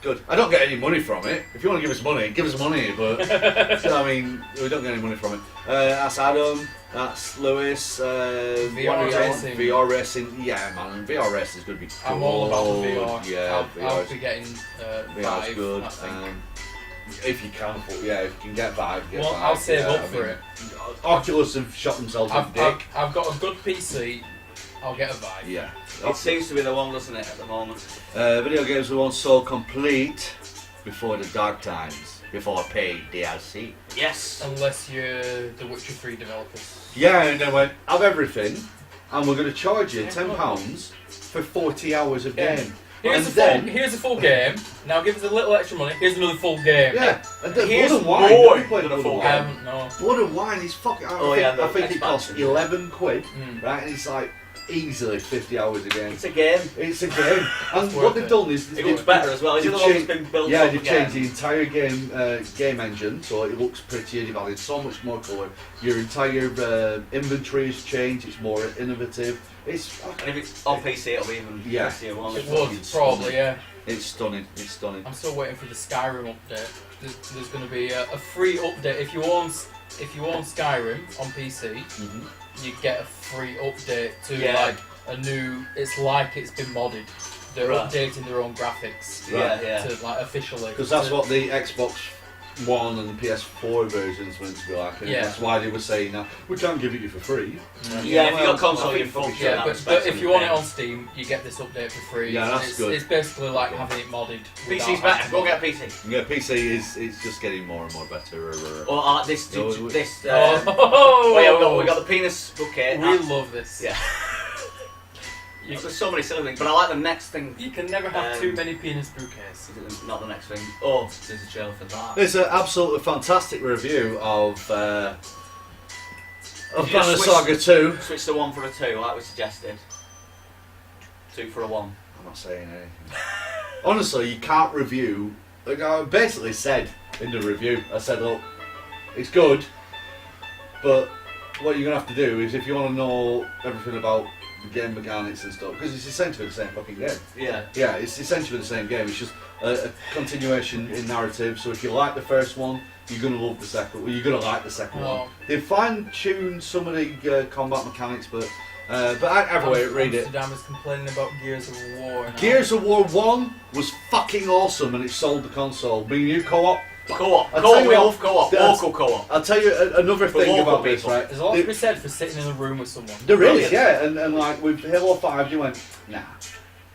S1: Good. I don't get any money from it. If you want to give us money. But I mean, we don't get any money from it. That's Adam. That's Lewis.
S3: VR racing.
S1: VR racing. Yeah, man. VR racing is going to be good.
S3: I'm all about the VR.
S1: Yeah,
S3: I'll
S1: VR
S3: be getting
S1: VR's
S3: Vive,
S1: good.
S3: I think.
S1: If you can, if you can get Vive, get
S3: Well,
S1: Vive.
S3: I'll save
S1: yeah,
S3: up
S1: I
S3: for
S1: mean,
S3: it.
S1: Oculus have shot themselves in the dick.
S3: I've got a good PC. I'll get a Vive.
S1: Yeah.
S2: It seems to be the one, doesn't it, at the moment?
S1: Video games we want so complete before the dark times, before paid DLC.
S2: Yes.
S3: Unless you're the Witcher 3 developers.
S1: Yeah, and then went, have everything, and we're going to charge you £10 for 40 hours of
S3: Yeah.
S1: game.
S3: Here's a full game. Now give us a little extra money. Here's another full game.
S1: Yeah, and the
S2: Here's
S1: Blood and Wine.
S2: more
S1: Have you played
S2: than a
S1: Blood
S2: full
S1: and
S3: I
S1: Wine?
S3: haven't, no.
S1: Blood and Wine is fucking. I think it costs
S2: expansion.
S1: 11 quid,
S3: Mm.
S1: right? And it's like easily 50 hours a game.
S2: It's a game.
S1: It's a game, and
S3: It's
S1: what
S3: worth
S1: they've
S3: it.
S1: done is
S2: It looks better as well. Is it the one that's been built
S1: yeah,
S2: up
S1: they've
S2: again?
S1: changed the entire game engine, so it looks prettier. They've added so much more colour. Your entire inventory has changed. It's more innovative. It's
S2: And if it's on PC, it'll be even
S1: Yeah.
S2: prettier, won't
S3: It
S2: it?
S3: would, probably, yeah.
S1: it's stunning. It's stunning.
S3: I'm still waiting for the Skyrim update. There's going to be a free update. If you own Skyrim on PC, you get a free update to
S2: Yeah.
S3: like a new. It's like it's been modded. They're
S2: Right.
S3: updating their own graphics.
S2: Yeah, yeah.
S3: To like officially.
S1: Because that's
S3: to-
S1: what the Xbox One and the PS4 versions meant to be like. And
S3: Yeah.
S1: that's why they were saying that we can't give it you for free.
S2: Yeah, if
S1: well,
S2: you got console,
S1: I think
S2: you can
S1: fucking
S2: function
S3: Yeah,
S2: in that
S3: but
S2: respect,
S3: if you want it on Steam, you get this update for free.
S1: Yeah, that's
S3: it's,
S1: good.
S3: It's basically like having it modded.
S2: PC's
S3: without
S2: better.
S3: having
S2: Go
S3: to
S2: get a
S3: mod.
S2: PC.
S1: Yeah, PC is just getting more and more better.
S2: Or this.
S1: No,
S2: this.
S3: Oh,
S2: yeah, we got the penis bouquet.
S3: We love this.
S2: Yeah.
S3: You,
S2: There's so many silly things, but I like the next thing.
S3: you can never have too many penis bouquets.
S2: Not the next thing. Oh, there's a trailer for that.
S1: It's an absolutely fantastic review of
S2: Did you
S1: Banner
S2: just
S1: Saga 2.
S2: Switch the 1 for a 2, like we suggested. 2 for a 1.
S1: I'm not saying anything. Honestly, you can't review. Like I basically said in the review, I said, look, it's good, but what you're gonna have to do is if you want to know everything about the game mechanics and stuff, because it's essentially the same fucking game.
S2: Yeah.
S1: Yeah, it's essentially the same game. It's just a continuation in narrative. So if you like the first one, you're gonna love the second. Well, you're gonna like the second one.
S3: Oh.
S1: They fine-tuned some of the combat mechanics, but either way, read it.
S3: Amsterdam is complaining about Gears of War. Now.
S1: Gears of War 1 was fucking awesome, and it sold the console. Me and you co-op.
S2: Co-op.
S1: I'll tell
S2: Co-op.
S1: you
S2: We
S1: what,
S2: love co-op.
S1: that's-
S2: Local co-op.
S1: I'll tell you another
S2: For
S1: thing
S2: local
S1: about this,
S2: people.
S1: right?
S3: There's a lot to be said for sitting in a room with someone.
S1: There is,
S2: Brilliant.
S1: yeah, and like with Halo 5, you went, nah,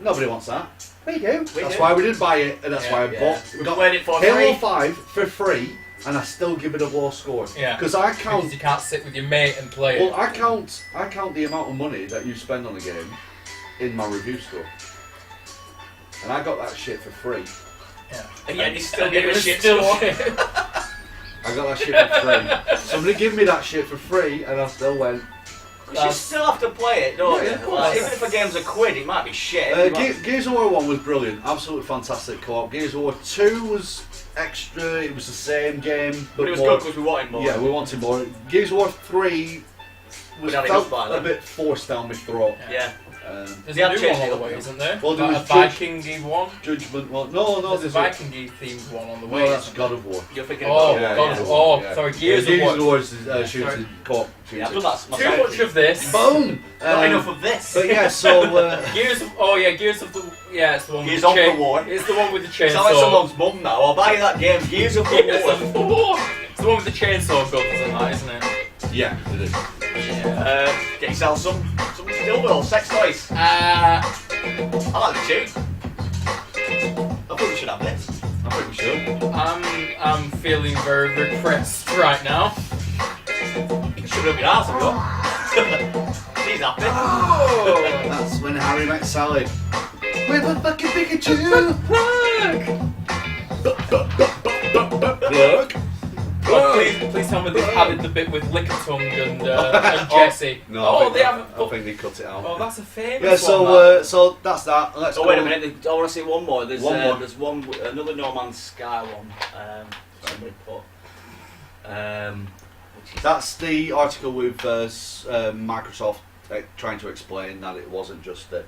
S1: nobody wants that. We do. That's why we didn't buy it, and that's
S3: Yeah,
S1: why I
S2: yeah.
S1: bought.
S2: We
S1: got
S2: played it for
S1: Halo
S2: free.
S1: 5 for free, and I still give it a low score.
S3: Yeah.
S1: Because I
S3: Because
S1: count.
S3: you can't sit with your mate and play
S1: Well,
S3: it.
S1: I count the amount of money that you spend on a game in my review score, and I got that shit for free.
S3: Yeah.
S2: And yet you still
S3: And
S2: give
S3: it
S2: a
S3: was
S2: shit
S3: still
S2: score.
S3: shit.
S1: I got that shit for free. Somebody give me that shit for free, and I still went.
S2: Because you still have to play it, don't
S1: Yeah,
S2: you?
S1: of course.
S2: Like, even if a game's a quid, it might be shit.
S1: Gears of War 1 was brilliant, absolutely fantastic co-op. Gears of War 2 was extra, it was the same game,
S2: but it was
S1: more,
S2: good because we wanted more.
S1: Yeah, we wanted more. Gears of War 3 was felt a bit forced down my throat.
S2: Yeah.
S3: There's a new one on the way, isn't there?
S1: Well, there was
S3: a Viking-y one.
S1: Judgment. Well, no,
S3: there's a Viking-y themed one on the way.
S1: No, that's God of War.
S2: You're thinking
S3: God
S2: of
S3: War. Sorry, Gears of War.
S1: Gears of War is shooting co-op.
S2: Yeah, I've done that myself.
S3: Too much of this.
S1: Boom.
S2: Not enough of this.
S1: But yeah, so
S3: Gears of the it's the one
S2: Gears
S3: with the
S2: of the War.
S3: It's the one with the chainsaw.
S2: It's like someone's mum now. I'll buy you that game. Gears of the War.
S3: It's the one with the chainsaw guns and that, isn't it?
S1: yeah, it is.
S2: Get yourself some dildo sex toys. I like the tune. I think we should have this.
S1: I think we should.
S3: I'm feeling very repressed right now.
S2: You should have been asked ago. She's happy.
S1: Oh, that's when Harry met Sally. With a fucking Pikachu.
S3: Plug. Please tell me they've added the bit with Lickitung and Jesse. They haven't.
S1: I think they cut it out.
S3: Oh, that's a famous
S1: one. So that's that. Let's go.
S2: Wait a minute. I want to see one more. There's
S1: One more.
S2: There's one. Another No Man's Sky one. Somebody put.
S1: That's the article with Microsoft trying to explain that it wasn't just a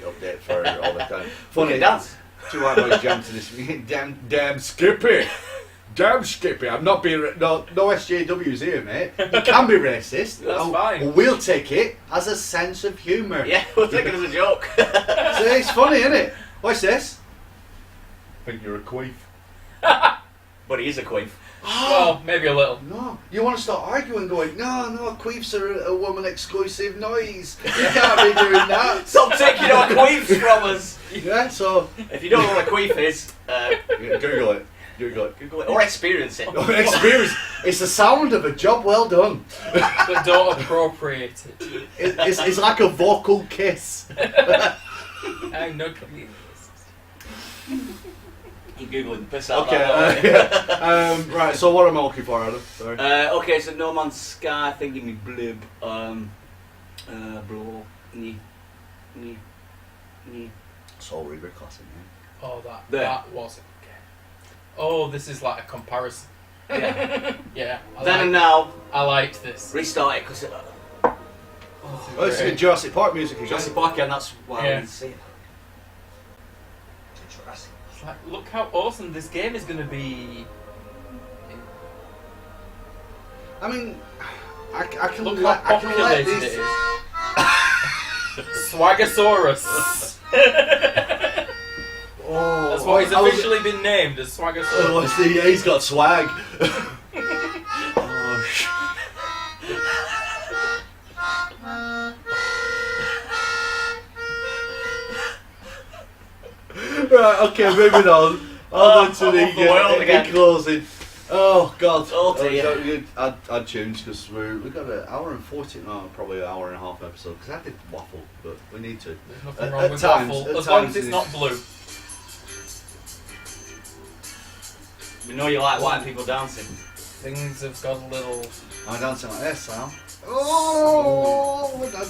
S1: update for all the time. Funny
S2: dance.
S1: Two white boys jammed to this. Damn Skippy. Damn Skippy. I'm not being no SJWs here, mate. You can be racist.
S3: That's fine.
S1: We'll take it as a sense of humour.
S2: Yeah, we'll take it as a joke.
S1: So it's funny, isn't it? What's this? I think you're a queef.
S2: But he is a queef.
S3: Well, maybe a little.
S1: No, you want to start arguing, going, no, queefs are a woman-exclusive noise. You can't be doing that.
S2: Stop taking our queefs from us.
S1: Yeah, so
S2: If you don't know what a queef is,
S1: Google it. Google it.
S2: Or experience it.
S1: Experience. It's the sound of a job well done.
S3: But don't appropriate it.
S1: It's like a vocal kiss.
S3: I'm not communist.
S2: Keep googling the piss out.
S1: Okay. Right. So what am I looking for, Adam? Sorry.
S2: Okay, so No Man's Sky thinking me blib. Bro. Nye.
S1: Soul Reaver classic, man.
S3: Oh,
S2: There.
S3: that was it. Oh, this is like a comparison.
S2: Yeah.
S3: Yeah.
S2: And now,
S3: I liked this.
S2: restart it because
S1: Oh, it's the Jurassic Park music again.
S2: Jurassic Park, and that's why I
S3: Yeah.
S2: didn't see it.
S3: It's like, look how awesome this game is going to be.
S1: I mean, I can
S3: Look
S1: let
S3: how populated it
S1: this.
S3: is. Swagasaurus.
S1: Oh,
S3: That's why he's officially been named as Swagasaurus.
S1: Yeah, he's got swag. Oh, right, okay, moving on. Hold on to the closing. Oh God!
S2: Oh dear.
S1: Add tunes because we've got an hour and 40, no, probably an hour and a half episode. Because I did waffle, but we need to.
S3: There's nothing
S1: At
S3: wrong with
S1: times-
S3: waffle,
S1: at
S3: as long
S1: times
S3: as it's
S1: it
S3: not blue.
S2: We know you like white people dancing.
S3: Things have got a little...
S1: I'm dancing like this, Sam. Oh, my God.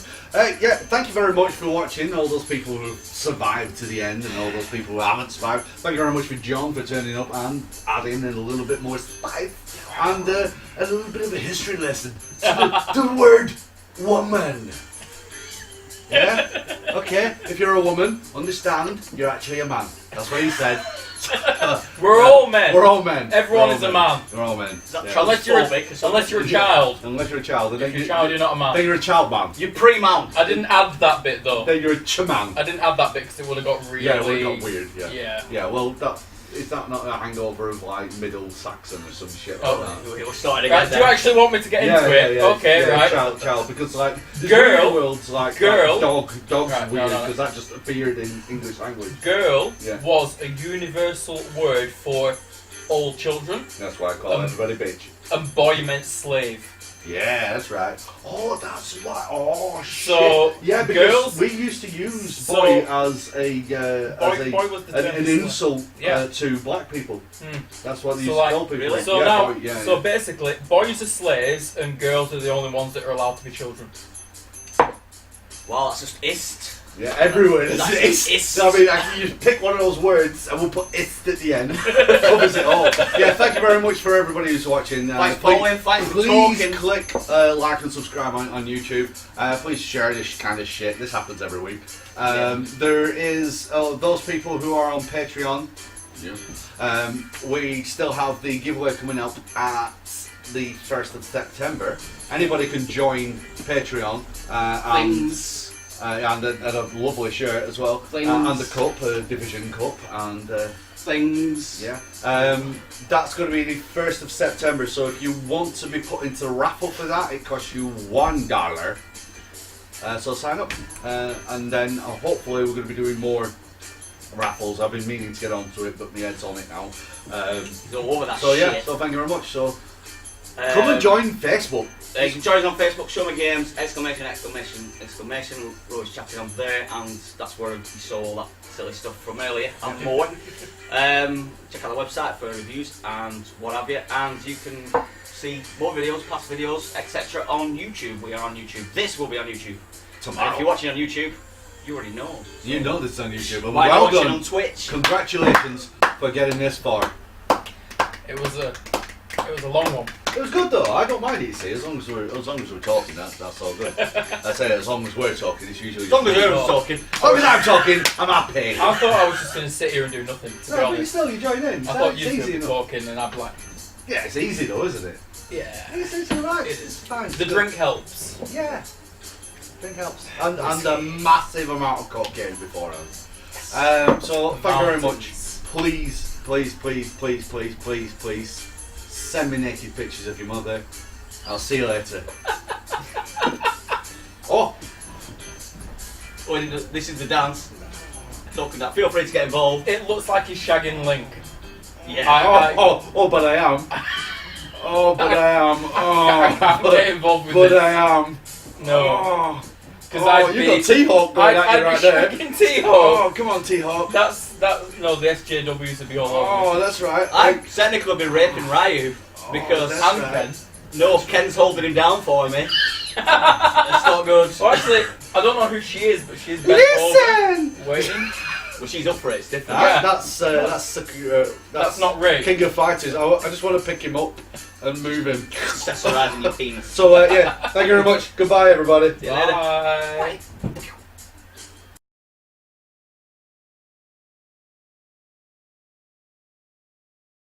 S1: Yeah, thank you very much for watching. All those people who survived to the end and all those people who haven't survived. Thank you very much for John for turning up and adding in a little bit more spice and a little bit of a history lesson to the word woman. Yeah? Okay, if you're a woman, understand you're actually a man. That's what he said.
S3: We're all men.
S1: We're all men.
S3: Everyone
S1: We're all
S3: is a man.
S1: We're all men.
S2: Is that
S1: Yeah.
S3: Unless you're a child.
S1: Unless you're a child.
S3: If you're a child, you're not a
S1: Then
S3: man.
S1: you're a child man.
S2: You pre-mount.
S3: I didn't add that bit though.
S1: Then you're a chaman.
S3: I didn't add that bit because it would have got really...
S1: Yeah, it would have got weird. Yeah.
S3: Yeah.
S1: Yeah. Well, is that not a hangover of like Middle Saxon or some shit like
S3: Oh.
S1: that?
S2: We're starting
S3: Right,
S2: again.
S3: do you actually want me to get into it? Okay,
S1: yeah,
S3: right.
S1: Child, because like this
S3: Girl.
S1: weird world's like
S3: Girl.
S1: dog's
S3: Right,
S1: weird
S3: no.
S1: because that just appeared in English language.
S3: Girl
S1: Yeah.
S3: was a universal word for all children,
S1: That's why I call everybody bitch.
S3: and boy meant slave.
S1: Yeah, that's right. Oh, that's why. Oh, shit.
S3: So,
S1: yeah, because
S3: girls-
S1: we used to use
S3: So-
S1: boy as a
S3: Boy was the term
S1: an
S3: slur.
S1: insult
S3: Yeah.
S1: to black people.
S3: Hmm.
S1: That's what they
S3: So,
S1: used
S3: like,
S1: to call people.
S2: really?
S3: So
S1: yeah,
S3: now,
S1: boy, yeah,
S3: so
S1: yeah.
S3: basically, boys are slaves and girls are the only ones that are allowed to be children.
S2: Wow, that's just ist.
S1: Yeah, everywhere.
S2: That's
S1: It's,
S2: ist.
S1: I mean, you just pick one of those words and we'll put ist at the end. Covers it all. Yeah, thank you very much for everybody who's watching.
S2: Thanks for following, thanks for
S1: Please
S2: talking.
S1: click like and subscribe on YouTube. Please share this kind of shit. This happens every week. There is those people who are on Patreon. We still have the giveaway coming up at the 1st of September. Anybody can join Patreon and a lovely shirt as well, and a cup, a division cup, and
S2: Things.
S1: yeah. That's going to be the 1st of September. So if you want to be put into the raffle for that, it costs you $1. So sign up, and then hopefully we're going to be doing more raffles. I've been meaning to get onto it, but my head's on it now.
S2: He's all over that
S1: So
S2: shit.
S1: yeah, so thank you very much. So come and join Facebook.
S2: You can join us on Facebook, Show Me Games, exclamation, exclamation, exclamation. We're always chatting on there, and that's where you saw all that silly stuff from earlier and more. Check out the website for reviews and what have you, and you can see more videos, past videos, etc. on YouTube. We are on YouTube. This will be on YouTube.
S1: Tomorrow.
S2: If you're watching on YouTube, you already know.
S1: You know this is on YouTube. And
S2: Why
S1: well
S2: not watching
S1: done.
S2: on Twitch?
S1: Congratulations for getting this far.
S3: It was a long one.
S1: It was good though. I don't mind it. You see, as long as we're talking, that's all good. I say as long as we're talking, it's usually.
S2: As long as
S1: just-
S2: you're talking.
S1: As long as I'm talking, I'm happy.
S3: I thought I was just going to sit here and do nothing, to be
S1: No, but you
S3: honest.
S1: still you join in.
S3: I thought
S1: It's
S3: you'd
S1: easy
S3: be
S1: enough.
S3: talking and I'd be like,
S1: Yeah, it's easy though, isn't it?
S3: yeah.
S1: It's alright.
S3: It is.
S1: It's fine.
S3: The drink helps.
S1: Yeah. Drink helps. And a massive amount of cocaine beforehand. So thank you very much. Please, please, please, please, please, please, please send me naked pictures of your mother. I'll see you later. Oh,
S2: This is the dance. Talking that. Feel free to get involved.
S3: It looks like he's shagging Link.
S2: Yeah.
S1: but I am. Oh, but I am.
S3: I can't
S1: Oh,
S3: get involved with
S1: but
S3: this.
S1: I am.
S3: No.
S1: Oh,
S3: Because
S1: you got T-Hawk going at you right there.
S3: shagging T-Hawk.
S1: Oh, come on, T-Hawk.
S3: No, the SJWs would be all
S1: Oh,
S3: over.
S1: that's right.
S2: I technically been raping Ryu because
S1: that's
S3: And
S1: right.
S3: Ken.
S2: no, Ken's holding him down for me. That's not good.
S3: Well, actually, I don't know who she is, but she's bent
S1: Listen!
S3: over, waiting.
S2: Well, she's up for it. It's different.
S3: Yeah.
S1: That's
S3: not rape.
S1: King of Fighters. I just want to pick him up and move him.
S2: Accessorising your penis.
S1: So yeah, thank you very much. Goodbye, everybody.
S2: See you later.
S3: Bye.
S2: Bye.